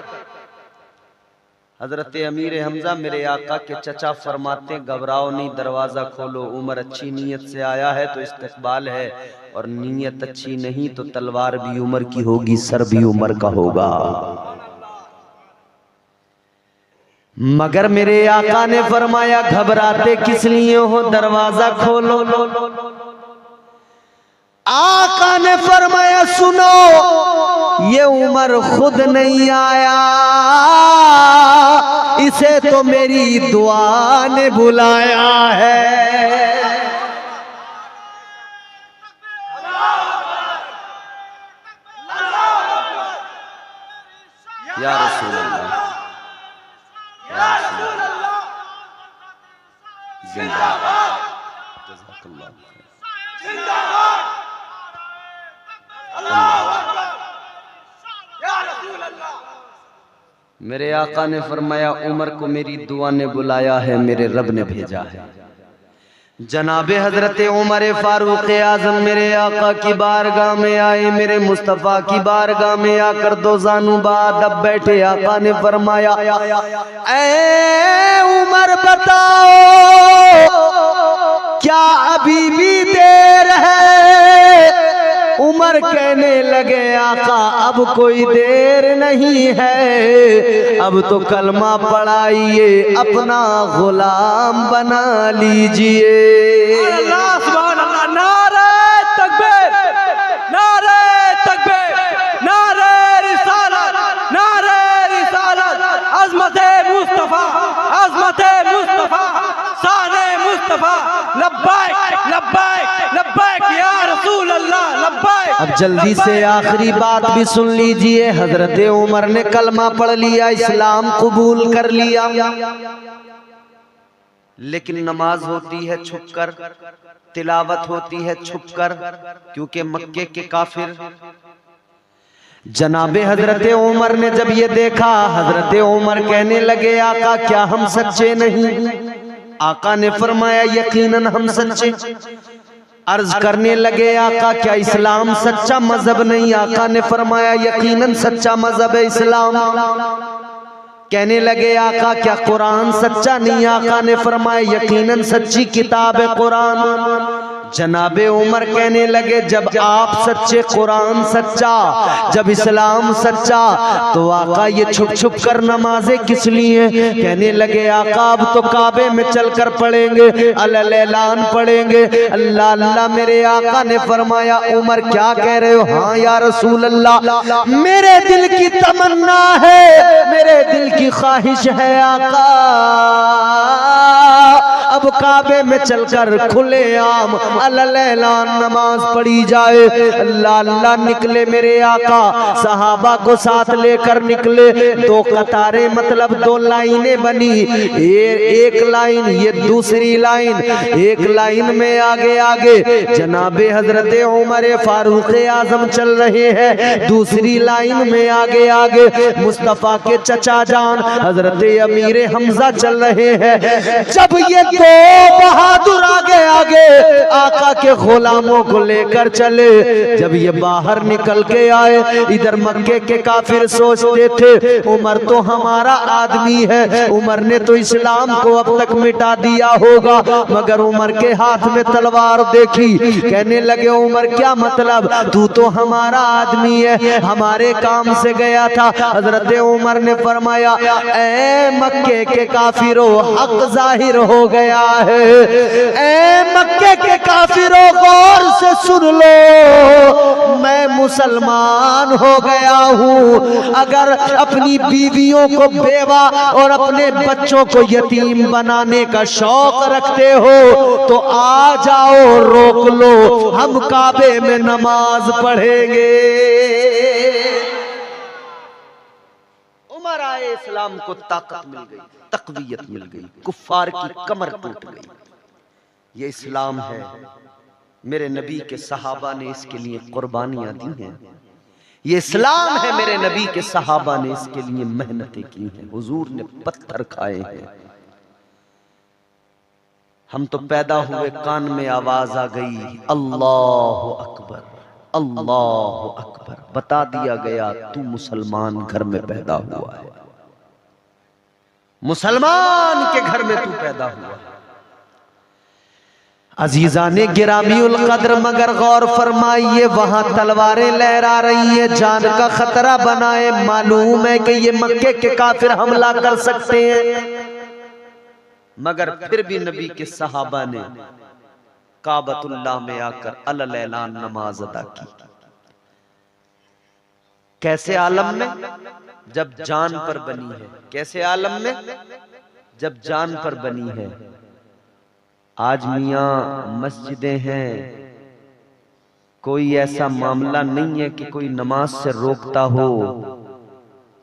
हजरत अमीर हमजा मेरे आका के चचा फरमाते घबराओ नहीं, दरवाजा खोलो, उमर अच्छी नीयत से आया है तो इस्तकबाल है, और नीयत अच्छी नहीं तो तलवार भी उमर की होगी, सर भी उमर का होगा। मगर मेरे आका ने फरमाया घबराते किस लिए हो, दरवाजा खोलो। आका ने फरमाया सुनो, ये उमर खुद नहीं आया, इसे तो मेरी दुआ ने बुलाया है। या रसूल अल्लाह, जिंदाबाद, जज़ाकल्लाह जिंदाबाद, अल्लाह या रसूल अल्लाह। मेरे आका ने फरमाया उमर को मेरी दुआ ने बुलाया है, मेरे रब ने भेजा है। जनाबे हजरत उमर फारूक आजम मेरे आका की बारगाह में आए, मेरे मुस्तफा की बारगाह में आकर दो जानू बाद अब बैठे। आका ने फरमाया ऐ उमर बताओ क्या अभी भी देर है? उमर कहने लगे आका अब कोई देर नहीं है, अब तो कलमा पढ़ाइए, अपना गुलाम बना लीजिए। अल्लाह सुभान अल्लाह, नारे तकबीर, नारे तकबीर, नारे रिसालत, नारे रिसालत, अज़मते मुस्तफा, अज़मते मुस्तफा, शाने मुस्तफा, लब्बैक लब्बैक लब्बैक या रसूल अल्लाह, लब्बैक। अब जल्दी से आखिरी बात भी सुन लीजिए। हजरत उमर ने कलमा पढ़ लिया, इस्लाम कबूल कर लिया, लेकिन नमाज होती है छुपकर, तिलावत होती है छुपकर, क्योंकि मक्के के काफिर। जनाबे हजरत उमर ने जब ये देखा, हजरत उमर कहने लगे आका क्या हम सच्चे नहीं? आका ने फरमाया यकीनन हम सच्चे। अर्ज करने लगे आका क्या इस्लाम सच्चा मजहब नहीं? आका ने फरमाया यकीनन सच्चा मजहब है इस्लाम। कहने लगे आका क्या कुरान सच्चा नहीं? आका ने फरमाया यकीनन सच्ची किताब है कुरान। जनाबे उमर कहने लगे जब आप सच्चे, कुरान सच्चा, जब इस्लाम सच्चा, तो आका ये छुप छुप कर नमाजें किस लिए? कहने लगे आका अब तो काबे में चलकर पढ़ेंगे, अल्लाह पढ़ेंगे, अल्लाह अल्लाह। मेरे आका ने फरमाया उमर क्या कह रहे हो? हाँ या रसूल अल्लाह, मेरे दिल की तमन्ना है, मेरे दिल की ख्वाहिश है आका, अब अब काबे में चलकर खुले आम अल्लाह नमाज पढ़ी जाए। अल्लाह अल्लाह निकले मेरे आका, सहाबा को साथ लेकर निकले। दो कतारें मतलब दो लाइनें बनी, ये एक लाइन ये दूसरी लाइन, एक लाइन में आगे आगे जनाबे हजरत उमर फारूक आजम चल रहे हैं, दूसरी लाइन में आगे आगे मुस्तफा के चचा जान हजरत अमीर हमजा चल रहे हैं। जब ये दो बहादुर आगे आगे आका के गुलामों को लेकर चले, जब ये बाहर निकल के आए, इधर मक्के के काफिर सोचते थे उमर तो हमारा आदमी है, उमर ने तो इस्लाम को अब तक मिटा दिया होगा, मगर उमर के हाथ में तलवार देखी, कहने लगे उमर क्या मतलब, तू तो हमारा आदमी है, हमारे काम से गया था। हजरत उमर ने फरमाया ऐ मक्के के काफिरों हक जाहिर हो गया है, ऐ मक्के के काफिरों गौर से सुन लो, मैं मुसलमान हो गया हूँ। अगर अपनी बीवियों को बेवा और अपने बच्चों को यतीम बनाने का शौक रखते हो तो आ जाओ, रोक लो, हम काबे में नमाज पढ़ेंगे। उमर आए, इस्लाम को ताकत मिल गई, तकवीयत मिल गई, कुफ्फार की कमर टूट गई। ये इस्लाम है, मेरे नबी के सहाबा ने इसके लिए कुर्बानियां दी हैं। ये इस्लाम है, मेरे नबी के सहाबा ने इसके लिए मेहनतें की हैं, हुजूर ने पत्थर खाए हैं। हम तो पैदा हुए कान में आवाज आ गई अल्लाह अकबर, अल्लाह अकबर, बता दिया गया तू मुसलमान घर में पैदा हुआ है, मुसलमान के घर में तू पैदा हुआ है। अजीजाने गिरामीउल कद्र, मगर गौर फरमाइए वहां तलवारें लहरा रही है, जान का खतरा बनाए, मालूम है कि ये मक्के के काफिर हमला कर सकते हैं, मगर फिर भी नबी के सहाबा ने काबतुल्लाह में आकर अल-ऐलान नमाज अदा की। कैसे आलम में? जब जान पर बनी है। कैसे आलम में? जब जान पर बनी है। आज मियां मस्जिदें हैं, कोई ऐसा मामला नहीं है कि कोई नमाज से रोकता हो,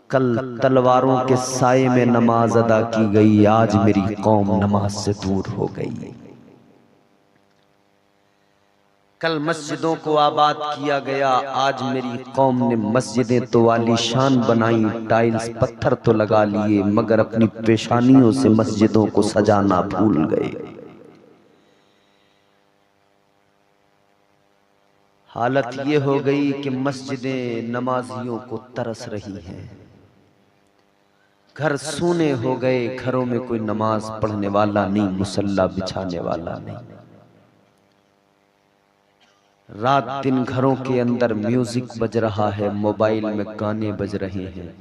कल तलवारों के साए में नमाज अदा की गई, आज मेरी कौम नमाज से दूर हो गई। कल मस्जिदों को आबाद किया गया, आज मेरी कौम ने मस्जिदें तो आलीशान बनाई, टाइल्स पत्थर तो लगा लिए, मगर अपनी पेशानियों से मस्जिदों को सजाना भूल गए। हालत ये हो गई कि मस्जिदें नमाजियों को तरस रही हैं, घर सूने हो गए, घरों में कोई नमाज पढ़ने वाला नहीं, मुसल्ला बिछाने वाला नहीं। रात दिन घरों के अंदर म्यूजिक बज रहा है, मोबाइल में गाने बज रहे हैं,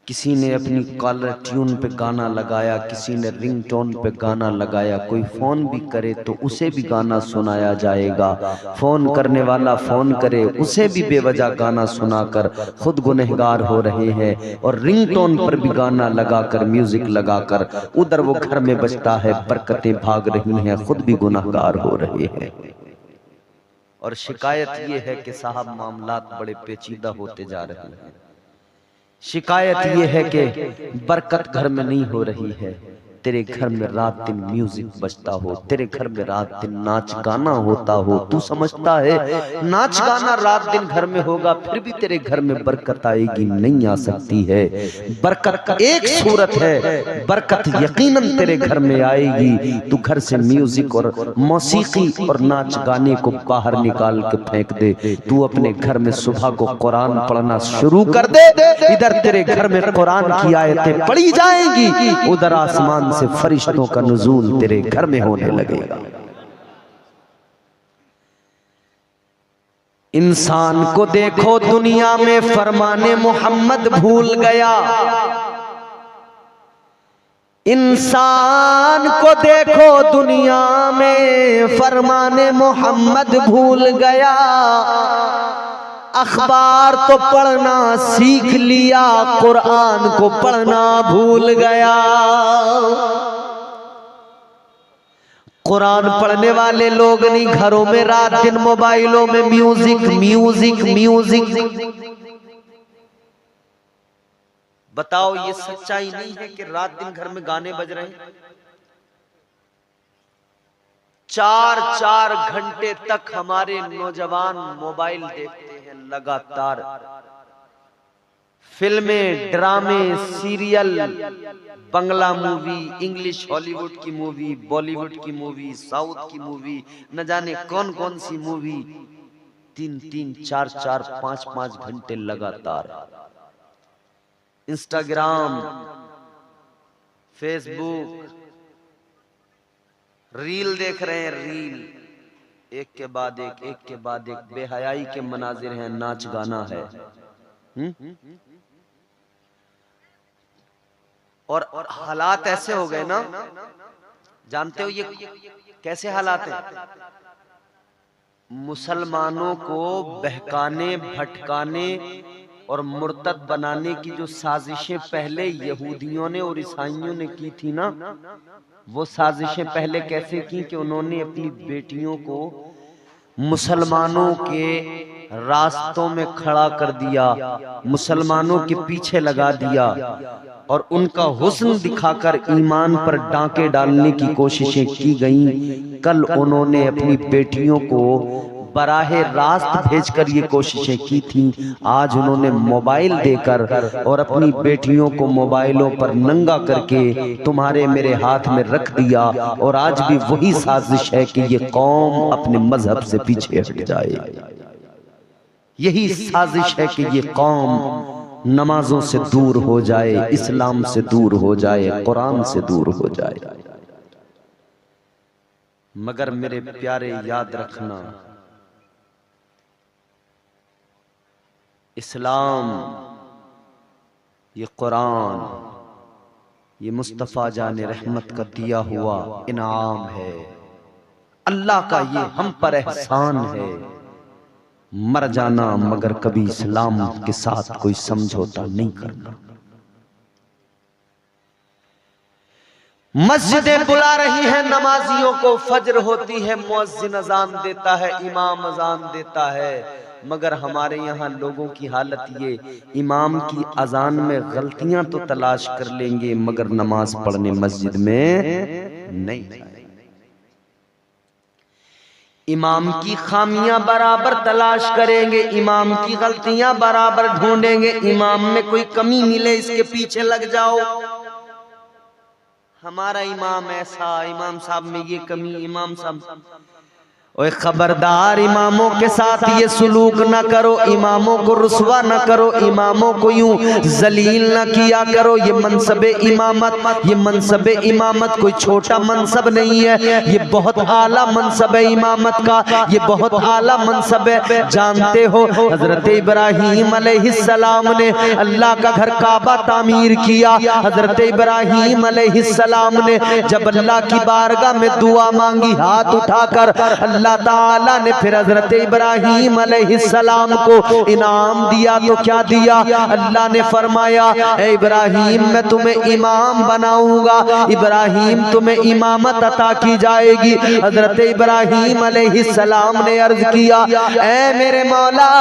किसी ने अपनी कॉलर ट्यून पे गाना लगाया, किसी ने रिंगटोन पे गाना लगाया, कोई फोन भी करे तो उसे भी गाना सुनाया जाएगा, फोन करने वाला फोन करे उसे भी बेवजह गाना सुनाकर खुद गुनहगार हो रहे हैं, और रिंगटोन पर भी गाना लगाकर म्यूजिक लगाकर उधर वो घर में बजता है, बरकतें भाग रही हैं, खुद भी गुनहगार हो रहे हैं। और शिकायत ये है कि साहब मामलात बड़े पेचीदा होते जा रहे हैं। शिकायत ये है कि बरकत घर में नहीं हो रही है, तेरे घर में रात दिन म्यूजिक बजता हो, तेरे घर में रात दिन नाच गाना होता हो, तू समझता है नाच गाना रात दिन घर में होगा फिर भी तेरे घर में बरकत आएगी? नहीं आ सकती है। बरकत का एक सूरत है, बरकत यकीनन तेरे घर में आएगी, तू घर से म्यूजिक और मौसीकी और नाच गाने को बाहर निकाल के फेंक दे, तू अपने घर में सुबह को कुरान पढ़ना शुरू कर दे, इधर तेरे घर में कुरान की आयतें पढ़ी जाएंगी, उधर आसमान से फरिश्तों का नुज़ूल तेरे घर में होने लगेगा। इंसान को देखो दुनिया में फरमाने मोहम्मद भूल गया, इंसान को देखो दुनिया में फरमाने मोहम्मद भूल गया, अखबार तो पढ़ना सीख लिया, कुरान को पढ़ना भूल गया। कुरान पढ़ने वाले लोग नहीं, घरों में रात दिन मोबाइलों में म्यूजिक म्यूजिक म्यूजिक। बताओ ये सच्चाई नहीं है कि रात दिन घर में गाने बज रहे हैं? 4-4 घंटे तक हमारे नौजवान मोबाइल देखते हैं लगातार। फिल्में, ड्रामे, सीरियल, बंगला मूवी, इंग्लिश हॉलीवुड की मूवी, बॉलीवुड की मूवी, साउथ की मूवी, न जाने कौन कौन सी मूवी, 3-3, 4-4, 5-5 घंटे लगातार। इंस्टाग्राम, फेसबुक, रील देख रहे हैं, रील एक के बाद एक बेहयाई के मनाजिर हैं, नाच गाना है। और हालात ऐसे हो गए ना, जानते हो ये कैसे हालात हैं? मुसलमानों को बहकाने, भटकाने और मुर्तद बनाने की जो साजिशें पहले यहूदियों ने और ईसाइयों ने की थी ना, वो साजिशें पहले कैसे की कि उन्होंने अपनी बेटियों को मुसलमानों के रास्तों में खड़ा कर दिया, मुसलमानों के पीछे लगा दिया और उनका हुस्न दिखाकर ईमान पर डांके डालने की कोशिशें की गईं। कल उन्होंने अपनी बेटियों को बराहे रास्त भेजकर ये कोशिशें की थी। आज उन्होंने मोबाइल देकर और अपनी बेटियों को मोबाइलों पर नंगा करके तुम्हारे मेरे हाथ में रख दिया। और आज भी वही साजिश है कि ये कौम अपने मजहब से पीछे हट जाए। यही साजिश है कि ये कौम नमाजों से दूर हो जाए, इस्लाम से दूर हो जाए, कुरान से दूर हो जाए। मगर मेरे प्यारे याद रखना, इस्लाम, ये कुरान, ये मुस्तफ़ा जाने रहमत का दिया हुआ इनाम है, अल्लाह का ये हम पर एहसान है। मर जाना मगर कभी इस्लाम के साथ कोई समझौता नहीं करना। मस्जिदें बुला रही हैं नमाजियों को, फज्र होती है, मुअज्जिन अजान देता है, इमाम अजान देता है, मगर हमारे यहाँ लोगों की हालत ये, इमाम की अजान में गलतियां तो तलाश कर लेंगे मगर नमाज पढ़ने मस्जिद में नहीं। इमाम की खामियां बराबर तलाश करेंगे, इमाम की गलतियां बराबर ढूंढेंगे, इमाम में कोई कमी मिले इसके पीछे लग जाओ। हमारा इमाम ऐसा, इमाम साहब में ये कमी, इमाम साहब। ओए खबरदार, इमामों के साथ ये सुलूक न करो, इमामों को रुसवा न करो, इमामों को यूं जलील न किया करो। ये मनसबे इमामत, ये मनसबे इमामत कोई छोटा मनसब नहीं है, ये बहुत आला मनसब है इमामत का, ये बहुत आला मनसब है। जानते हो हजरत इब्राहीम अलैहिस्सलाम ने अल्लाह का घर काबा तामीर किया। हजरत इब्राहीम अलैहिस्सलाम ने जब अल्लाह की बारगाह में दुआ मांगी, हाथ उठाकर, अल्लाह ताला ने फिर हजरत इब्राहीम अलैहिस्सलाम को इनाम दिया। तो क्या दिया? अल्लाह ने फरमाया, ए इब्राहीम मैं तुम्हें इमाम बनाऊंगा, इब्राहीम तुम्हें इमामत अता की जाएगी। हजरत इब्राहीम अलैहिस्सलाम ने अर्ज किया, ए मेरे मौला,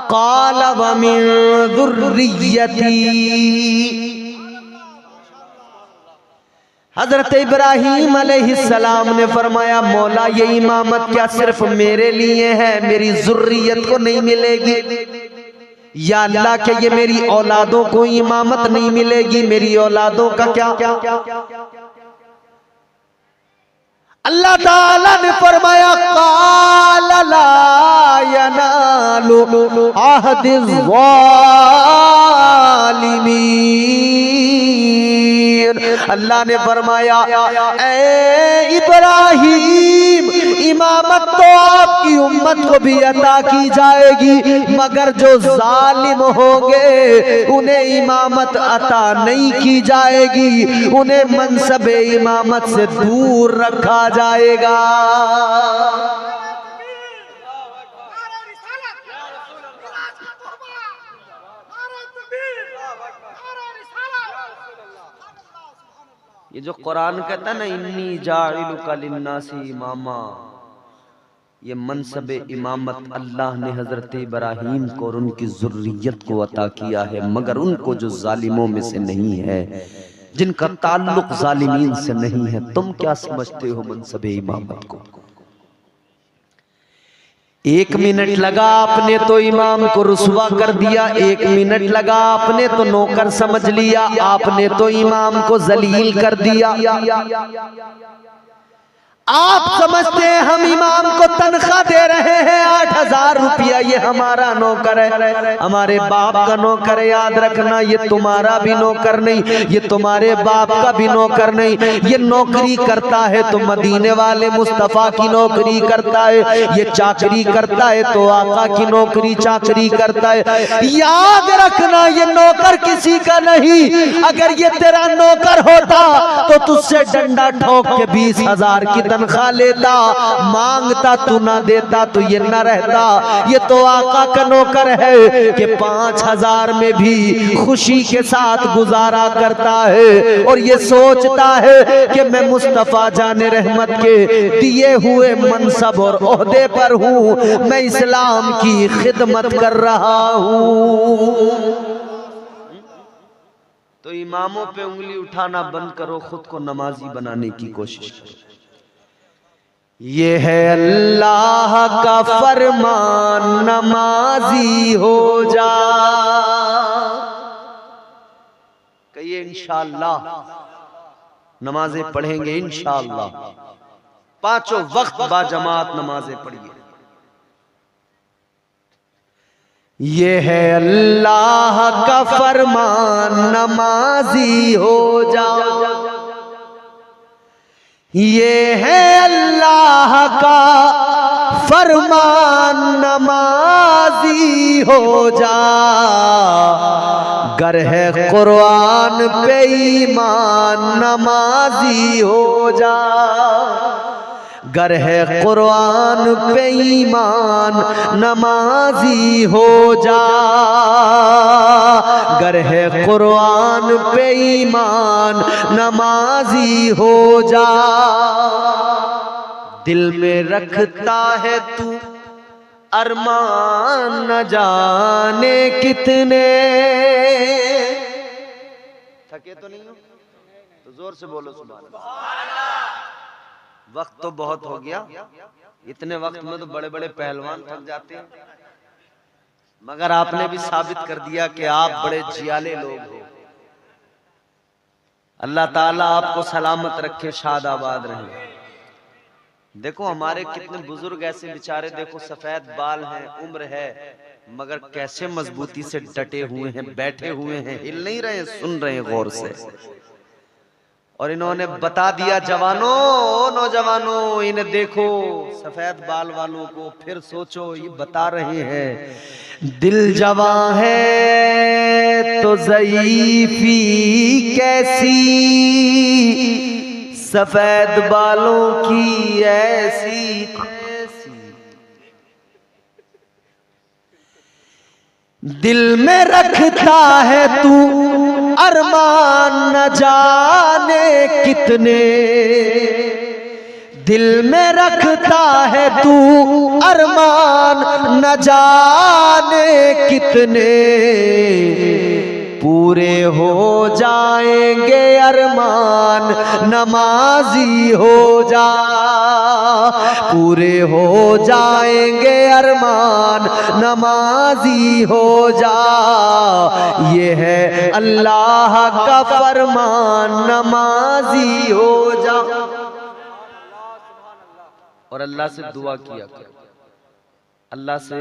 क़ाल व मिन ज़ुर्रिय्यती। हजरत इब्राहीम अलैहिस्सलाम ने फरमाया, मौला ये इमामत क्या सिर्फ मेरे लिए है, मेरी ज़ुर्रियत को नहीं मिलेगी? या अल्लाह के ये मेरी औलादों को इमामत नहीं मिलेगी? मेरी औलादों का क्या? अल्लाह ताला ने फरमाया, क़ाल ला यनालु अहदिज़ ज़ालिमीन। अल्लाह ने फरमाया, ए इब्राहीम, इमामत तो आपकी उम्मत को भी अता की जाएगी, मगर जो जालिम होंगे उन्हें इमामत अता नहीं की जाएगी, उन्हें मनसबे इमामत से दूर रखा जाएगा। ये जो कुरान कहता है ना, इन्नी जाइलुका लिन्नासी इमामा, ये मनसब इमामत अल्लाह ने हजरत इब्राहीम को और उनकी ज़ुर्रियत को अता किया है, मगर उनको जो जालिमों में से नहीं है, जिनका ताल्लुक जालिमीन से नहीं है। तुम क्या समझते हो मनसब इमामत को? 1 मिनट लगा आपने तो इमाम को रुसवा कर दिया, 1 मिनट लगा आपने तो नौकर समझ लिया, आपने तो इमाम को जलील कर दिया। आप समझते हैं हम इमाम को तनख्वाह दे रहे हैं 8,000 रुपया, ये हमारा नौकर है, हमारे बाप का नौकर है। याद रखना, ये तुम्हारा भी नौकर नहीं, ये तुम्हारे बाप का भी नौकर नहीं। ये नौकरी करता है तो मदीने वाले मुस्तफा की नौकरी करता है, ये चाकरी करता है तो आका की नौकरी चाकरी करता है। याद रखना, ये नौकर किसी का नहीं। अगर ये तेरा नौकर होता तो तुझसे डंडा ठोक के 20,000 की तनख्वाह लेता, मांगता तू ना देता तो ये न रहता। ये तो आका का नौकर है कि 5,000 में भी खुशी के साथ गुजारा करता है और ये सोचता है कि मैं मुस्तफा जाने रहमत के दिए हुए मनसब और ओहदे पर हूँ, मैं इस्लाम की खिदमत कर रहा हूँ। तो इमामों पे उंगली उठाना बंद करो, खुद को नमाजी बनाने की कोशिश करो। ये है अल्लाह का फरमान, नमाजी हो जा। कहिए इंशाअल्लाह नमाजें पढ़ेंगे इंशाअल्लाह, 5 वक्त बाजमात नमाजें पढ़िए। ये है अल्लाह का फरमान, नमाजी हो जा। ये है अल्लाह का फरमान, नमाजी हो जा। गर है कुरान पे ईमान, नमाजी हो जा। गर है कुरान पे ईमान, नमाजी हो जा। गर है कुरान पे ईमान, नमाजी हो जा। दिल में रखता है तू अरमान, न जाने कितने। थके तो नहीं हो? तो जोर से बोलो सुभान अल्लाह। वक्त तो बहुत हो गया, इतने वक्त में तो बड़े बड़े पहलवान थक जाते हैं, मगर आपने भी साबित कर दिया कि आप बड़े जियाले लोग हो। अल्लाह ताला आपको सलामत रखे, शादाबाद रहे। देखो हमारे कितने बुजुर्ग ऐसे बेचारे, देखो सफेद बाल हैं, उम्र है, मगर कैसे मजबूती से डटे हुए हैं, बैठे हुए हैं, हिल नहीं रहे, सुन रहे हैं गौर से। और इन्होंने बता दिया जवानों, नौजवानों, इन्हें देखो सफेद बाल वालों को, फिर सोचो ये बता रहे हैं दिल जवां है तो ज़ईफ़ी कैसी, सफेद बालों की ऐसी तैसी। दिल में रखता है तू अरमान, न जाने कितने। दिल में रखता है तू अरमान, न जाने कितने। पूरे हो जाएंगे अरमान, नमाजी हो जा। पूरे हो जाएंगे अरमान, नमाजी हो जा। ये है अल्लाह का फरमान, नमाजी हो जा। और अल्लाह से दुआ किया क्या? अल्लाह से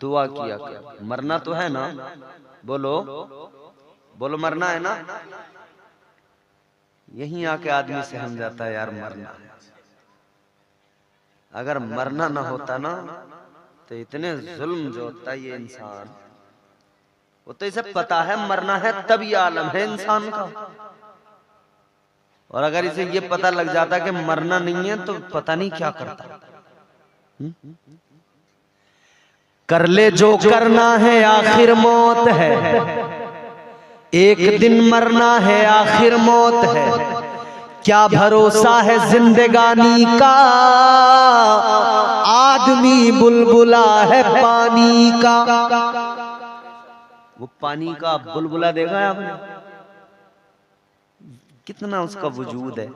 दुआ किया क्या? मरना तो है ना? बोलो बोलो, मरना है ना? यहीं आके आदमी सहम जाता है, यार मरना है। अगर मरना ना होता ना तो इतने जुल्म जो होता ये इंसान, वो तो इसे पता है मरना है, तब ये आलम है इंसान का। और अगर इसे ये पता लग जाता कि मरना नहीं है तो पता नहीं क्या करता। कर ले जो करना है, आखिर मौत है। एक दिन मरना है, आखिर मौत है, क्या भरोसा है जिंदगानी का, आदमी बुलबुला है पानी का। वो पानी का बुलबुला देखा है आपने, कितना उसका वजूद है,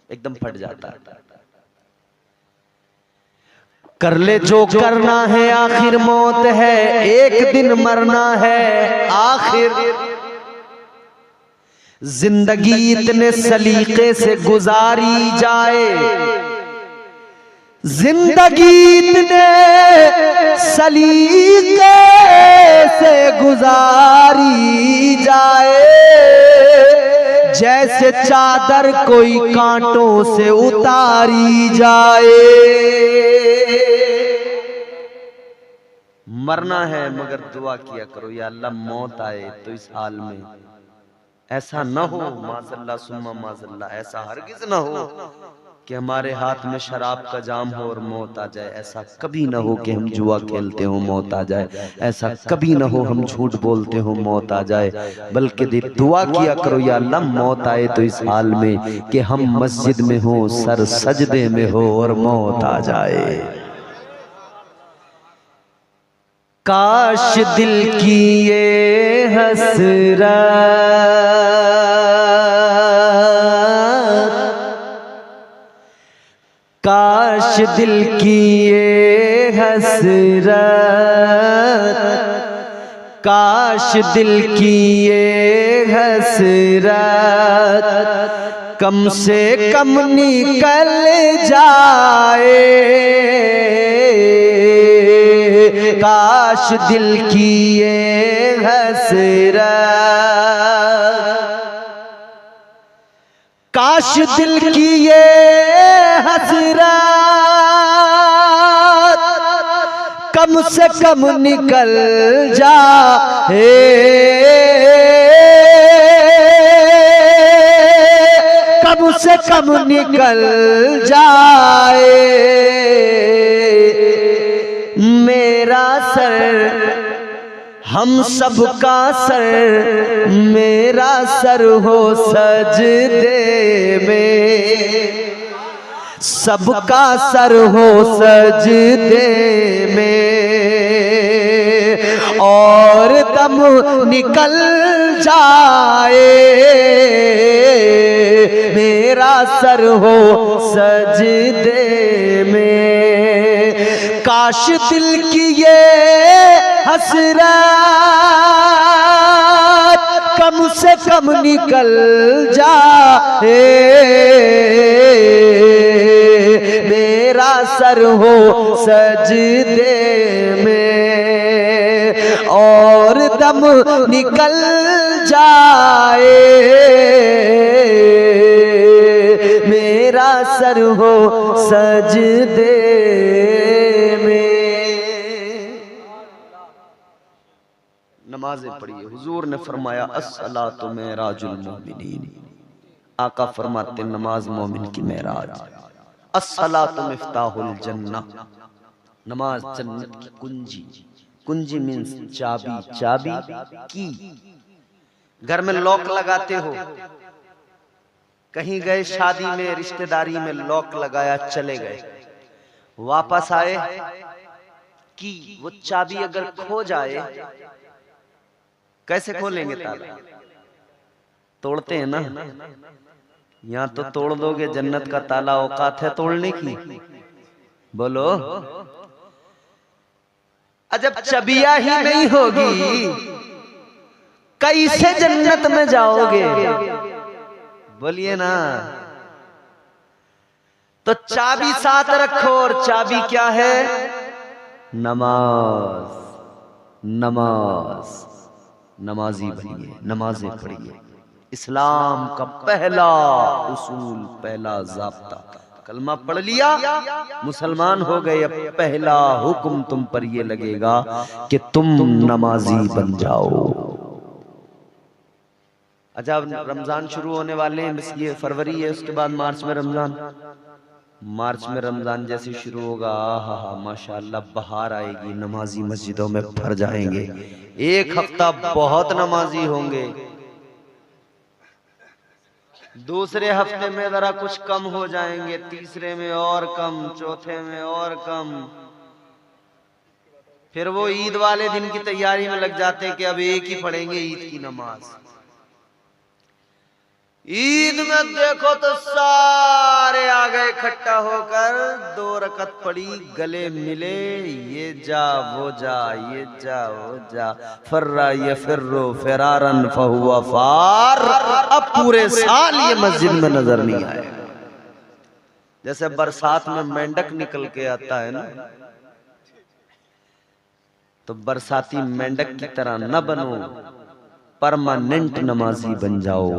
एकदम फट जाता है। कर ले जो करना है, आखिर मौत है, एक दिन मरना है आखिर। जिंदगी इतने सलीके से गुजारी जाए, जिंदगी इतने सलीके से गुजारी जाए, जैसे चादर कोई कांटों से उतारी जाए। मरना है मगर दुआ किया करो, या अल्लाह मौत आए तो इस हाल में ऐसा न हो, माज़ल्ला सुम्मा माज़ल्ला, ऐसा हरगिज न हो कि हमारे हाथ में शराब का जाम हो और मौत आ जाए। ऐसा कभी न हो कि हम जुआ खेलते हो मौत आ जाए, ऐसा कभी न हो हम झूठ बोलते हो मौत आ जाए। बल्कि दुआ किया करो, या अल्लाह मौत आए तो इस हाल में कि हम मस्जिद में हो, सर सजदे में हो और मौत आ जाए। काश दिल की ये हसरत, काश दिल की ये हसरत, काश दिल की ये हसरत कम से कम निकल जाए। काश दिल की ये हसरत, काश दिल की ये हसरत कम से कम निकल जाए। कम से कम निकल जाए। मेरा सर हम सबका सर, मेरा सर हो सजदे में, सबका सर हो सजदे में, और दम निकल जाए। मेरा सर हो सजदे में। काश दिल की ये हसरत कम से कम निकल जाए। मेरा सर हो सजदे में, और दम निकल जाए। मेरा सर हो सजदे में। नमाजें पढ़िए। हुजूर ने फरमाया अस्सलातु मेराजुल मोमिनीन। आका फरमाते नमाज मोमिन की मेराज। अस्सलातु मिफ्ताहुल जन्नह। नमाज जन्नत की कुंजी। कुंजी मीन्स चाबी, चाबी की। घर में लॉक लगाते हो, कहीं गए शादी में, रिश्तेदारी में, लॉक लगाया चले गए, वापस आए कि वो चाबी अगर खो जाए कैसे खोलेंगे ताला? तोड़ते हैं ना। यहां तो तोड़ दोगे, जन्नत का ताला औकात है तोड़ने की? बोलो। अजब चबिया ही नहीं होगी, कैसे जन्नत में जाओगे? बोलिए ना। तो चाबी साथ रखो, और चाबी क्या है? नमाज। नमाज। नमाजी बनिए, नमाजें पढ़िए। इस्लाम का पहला उसूल, पहला ज़ाब्ता, कलमा पढ़ लिया मुसलमान हो गए। अब पहला हुक्म तुम पर ये लगेगा कि तुम नमाजी बन जाओ। अच्छा, रमजान शुरू होने वाले हैं, बस ये फरवरी है, उसके बाद मार्च में रमजान। मार्च में रमजान जैसे शुरू होगा, हा माशाअल्लाह बहार आएगी, नमाजी मस्जिदों में भर जाएंगे। एक हफ्ता बहुत नमाजी होंगे, दूसरे हफ्ते में जरा कुछ कम हो जाएंगे, तीसरे में और कम, चौथे में और कम। फिर वो ईद वाले दिन की तैयारी में लग जाते हैं कि अब एक ही पढ़ेंगे ईद की नमाज। ईद में देखो तो सारे आ गए इकट्ठा होकर, 2 रकत पड़ी, गले मिले, ये जा वो जा, ये जा वो जा, फर्रा ये फिर्रो फिरारन फहुआ फार। अब पूरे साल ये मस्जिद में नजर नहीं आएगा। जैसे बरसात में मेंढक निकल के आता है ना, तो बरसाती मेंढक की तरह न बनो, परमानेंट नमाजी बन जाओ,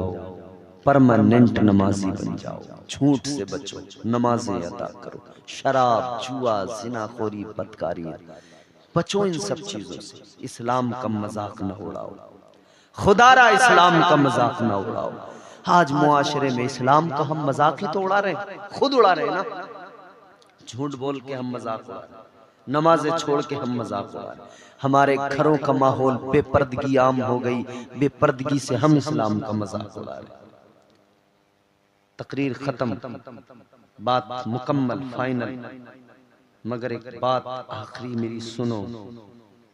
परमानेंट नमाजी बन जाओ। झूठ से बचो, नमाजें अदा करो, शराब जुआ जिनाखोरी बदकारी बचो, इन सब चीजों से। इस्लाम का मजाक न उड़ाओ, खुदारा इस्लाम का मजाक न उड़ाओ। आज मुआशरे में इस्लाम का हम मजाक ही तो उड़ा रहे हैं, खुद उड़ा रहे हैं ना। झूठ बोल के हम मजाक उड़ा रहे, नमाजें छोड़ के हम मजाक उड़ा रहे। हमारे घरों का माहौल बेपर्दगी आम हो गई, बेपर्दगी से हम इस्लाम का मजाक उड़ा रहे। तकरीर खत्म, बात मुकम्मल फाइनल, मगर एक बात आखिरी मेरी सुनो,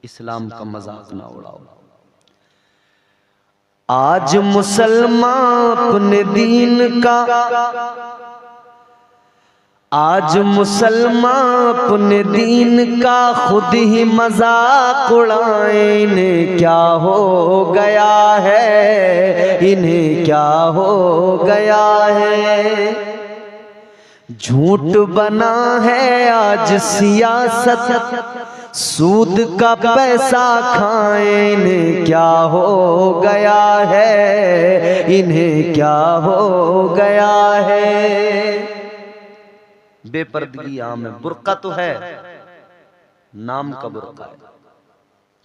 इस्लाम का मजाक ना उड़ाओ। आज मुसलमान अपने दीन का, आज मुसलमान अपने दीन का खुद ही मजाक उड़ाए। इन्हें क्या हो गया है, इन्हें क्या हो गया है। झूठ बना है आज सियासत, सूद का पैसा खाए। इन्हें क्या हो गया है, इन्हें क्या हो गया है। बेपर्दगी आम है, बुर्का तो है, नाम का बुर्का है,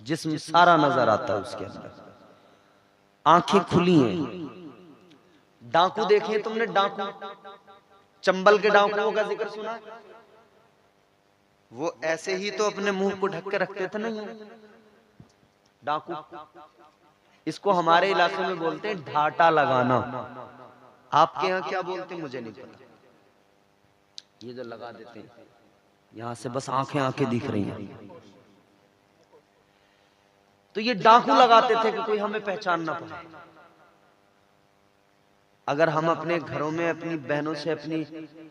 जिस्म सारा नजर आता है उसके अंदर, आंखें खुली हैं। डाकू देखे तुमने, डाकू, चंबल के डाकुओं का जिक्र सुना है? वो ऐसे ही तो अपने मुंह को ढक के रखते थे नहीं डाकू। इसको हमारे इलाके में बोलते हैं ढाटा लगाना। आपके यहाँ क्या बोलते हैं मुझे नहीं पता। ये जो लगा देते हैं यहां से बस आंखें आंखें दिख रही हैं, तो ये डाकू लगाते थे कि कोई हमें पहचान ना पाए। अगर हम अपने घरों में अपनी बहनों से, अपनी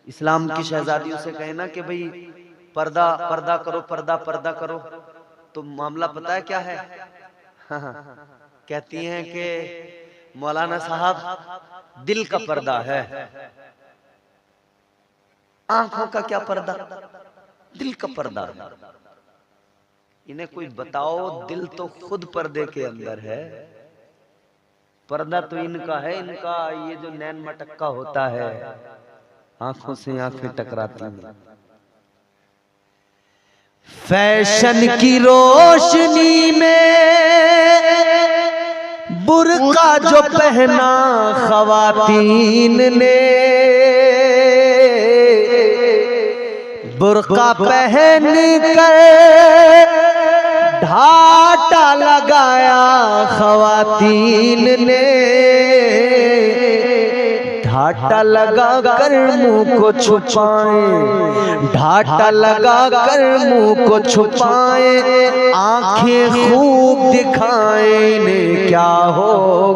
इस्लाम की शहजादियों से कहें ना कि भाई पर्दा पर्दा करो, पर्दा पर्दा करो, तो मामला पता है क्या है? कहती हैं कि मौलाना साहब दिल का पर्दा है। आंखों का क्या पर्दा, दिल का पर्दा। इन्हें कोई बताओ, दिल तो खुद पर्दे के अंदर है, पर्दा तो इनका है। इनका ये जो नैन मटक्का होता है, आंखों से आंखें टकराती हैं। फैशन की रोशनी में बुर्का जो पहना ख्वातीन ने, बुर्का पहन कर ढाटा लगाया ख्वातीन ने। ढाटा लगा कर मुंह को छुपाए, ढाटा लगा कर मुंह को छुपाए, आंखें खूब दिखाए। इन्हें क्या हो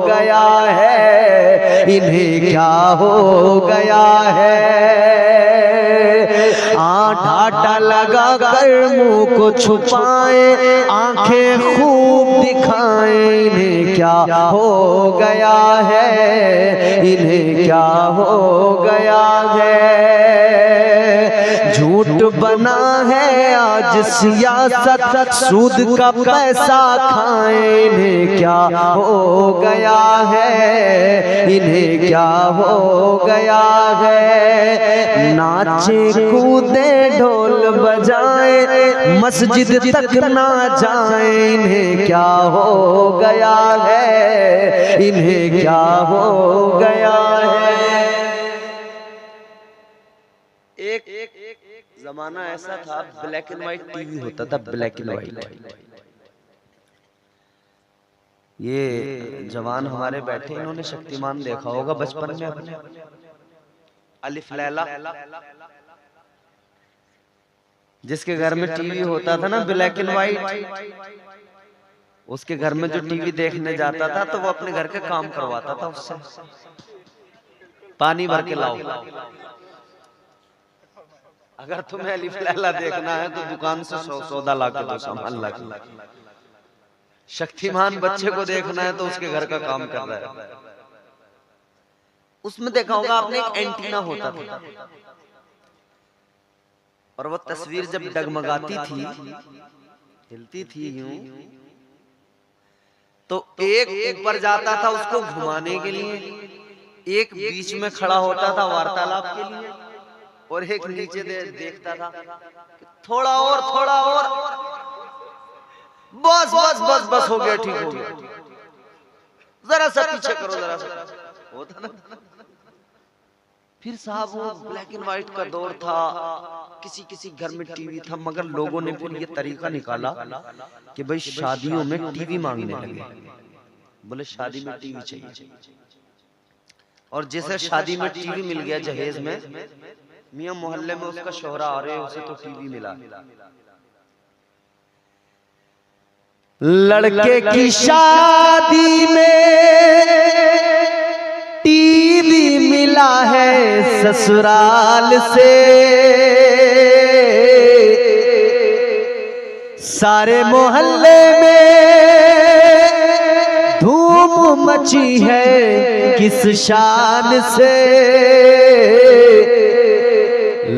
गया है, इन्हें क्या हो गया है। ढाटा लगा कर मुंह को छुपाए, आंखें खूब दिखाए। इन्हें क्या हो गया है, इन्हें क्या हो गया है। झूठ बना है आज सियासत, सूद का पैसा खाए। इन्हें क्या हो गया है, इन्हें क्या हो गया है। नाचे कूदे ढोल बजाए, मस्जिद तक ना जाए। इन्हें क्या हो गया है, इन्हें क्या हो गया है। एक जमाना ऐसा था, ब्लैक एंड व्हाइट टीवी होता था, ब्लैक एंड व्हाइट। ये जवान हमारे बैठे, इन्होंने शक्तिमान देखा होगा बचपन में अपने, अलिफ लैला। जिसके घर में टीवी होता था ना ब्लैक एंड व्हाइट, उसके घर में जो टीवी देखने जाता था तो वो अपने घर के काम करवाता था उससे। पानी भर के लाओ, अगर तुम्हें अलिफ लैला देखना है तो दुकान से सौदा ला के दो, सामान ला के। शक्तिमान बच्चे को देखना है तो उसके घर का काम कर रहा है। उसमें देखा होगा आपने, एक एंटीना होता था और वो तस्वीर जब डगमगाती थी, हिलती थी यूं, तो एक ऊपर जाता था उसको घुमाने के लिए, एक बीच में खड़ा होता था वार्तालाप के लिए, और एक नीचे देखता था थोड़ा और बस बस बस बस हो गया, ठीक हो गया, जरा सा पीछे करो, जरा सा होता ना। फिर साहब वो ब्लैक एंड व्हाइट का दौर था, किसी किसी घर में टीवी था, मगर लोगों ने फिर ये तरीका निकाला कि भाई शादियों में टीवी मांगने लगे, बोले शादी में टीवी चाहिए। और जैसे शादी में टीवी मिल गया जहेज में, मियां मोहल्ले में उसका शोहरा आ रहे, उसे तो टीवी मिला। लड़के की शादी में टीवी मिला है ससुराल से, सारे मोहल्ले में धूम मची है किस शान से।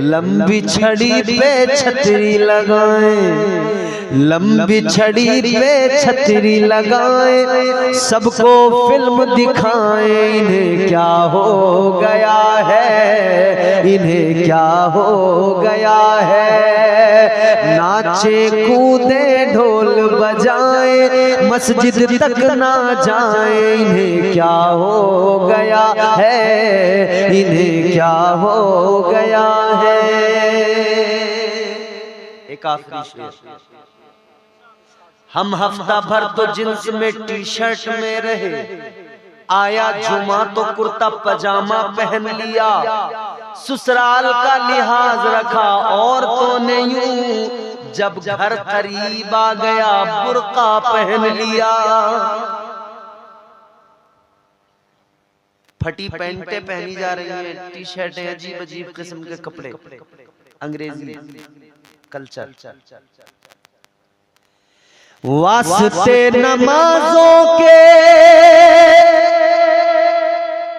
लंबी छड़ी पे छतरी लगाएं, लंबी छड़ी पे छतरी लगाएं, सबको फिल्म दिखाएं, इन्हें क्या हो गया है, इन्हें क्या हो गया है। नाचे कूदे ढोल बजाएं, मस्जिद तक ना जाएं, इन्हें क्या हो गया है, इन्हें क्या हो गया है। एक आखिरी शेर। हम हफ्ता भर तो जींस में टी शर्ट में रहे, आया जुमा तो कुर्ता पजामा पहन लिया, ससुराल का लिहाज रखा औरतों ने यूं, जब घर करीब आ गया बुर्का पहन लिया। फटी पैंटें पहनी जा रही हैं, टी शर्टें, अजीब अजीब किस्म के कपड़े, अंग्रेजी कल्चर। वास्ते नमाजों के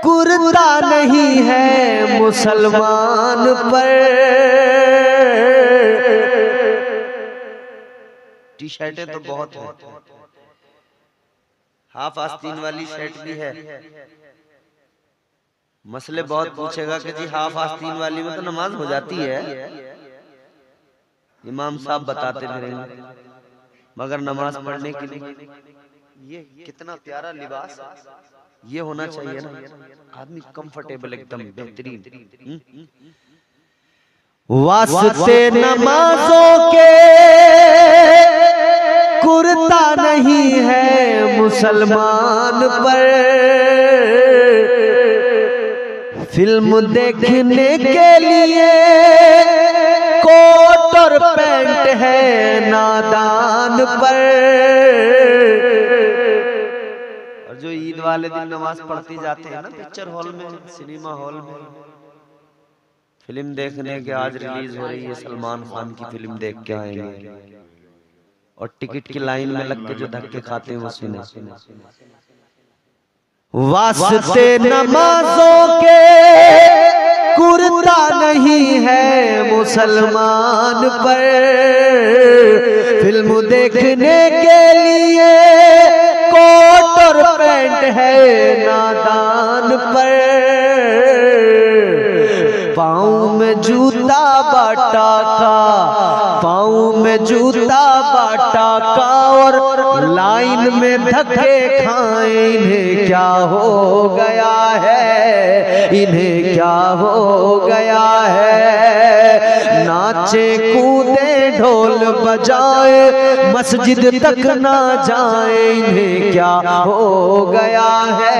कुर्ता नहीं है मुसलमान पर, टी शर्टें तो बहुत हैं, हाफ आस्तीन वाली शर्ट भी है। मसले बहुत पूछेगा कि जी हाफ आस्तीन वाली में तो नमाज हो जाती है, इमाम साहब बताते फिरेंगे, मगर नमाज पढ़ने के लिए ये कितना प्यारा लिबास ये होना चाहिए ना, आदमी कंफर्टेबल एकदम बेहतरीन। वास्ते नमाजों के कुर्ता नहीं है मुसलमान पर, फिल्म देखने के लिए कोट और पैंट है नादान पर। और जो ईद वाले दिन नमाज पढ़ती जाते हैं ना पिक्चर हॉल में, सिनेमा हॉल में, फिल्म देखने के, आज रिलीज हो रही है सलमान खान की फिल्म, देख के आएंगे, और टिकट की लाइन में लग के जो धक्के खाते हैं वो सुने। वास्ते नमाजों के कुर्ता नहीं है मुसलमान पर, फिल्म देखने के लिए कोट और पैंट है नादान पर। पाँव में जूता बाटा का, पाँव में जूता बाटा का, और लाइन में धक्के खाए, इन्हें क्या हो गया है, इन्हें क्या हो गया है। नाचे कूदे ढोल बजाए मस्जिद तक ना जाए, इन्हें क्या हो गया है,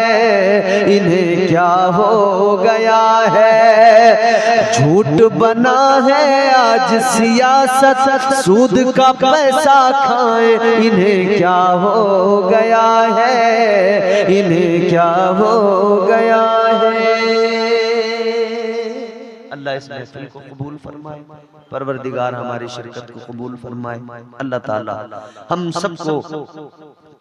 इन्हें क्या हो गया है। झूठ बना है आज सियासत, सूद का पैसा खाए, इन्हें क्या हो गया है, इन्हें क्या हो गया है। अल्लाह इस महफिल को कबूल फरमाए, परवरदिगार हमारी शिरकत को कबूल फरमाए। अल्लाह ताला हम सबको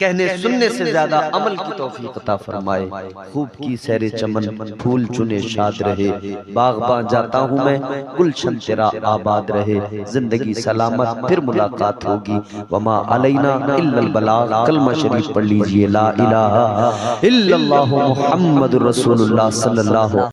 कहने सुनने से ज्यादा अमल की तौफीक अता फरमाए। खूब की सैरे चमन, फूल चुने शाद रहे, बागबां जाता हूँ मैं, गुलशन तेरा आबाद रहे। जिंदगी सलामत, फिर मुलाकात होगी। वमा अलैना इल्लल बलाग। कलमा शरीफ पढ़ लीजिए, ला इलाहा इल्लल्लाहु मुहम्मदुर रसूलुल्लाह सल्लल्लाहु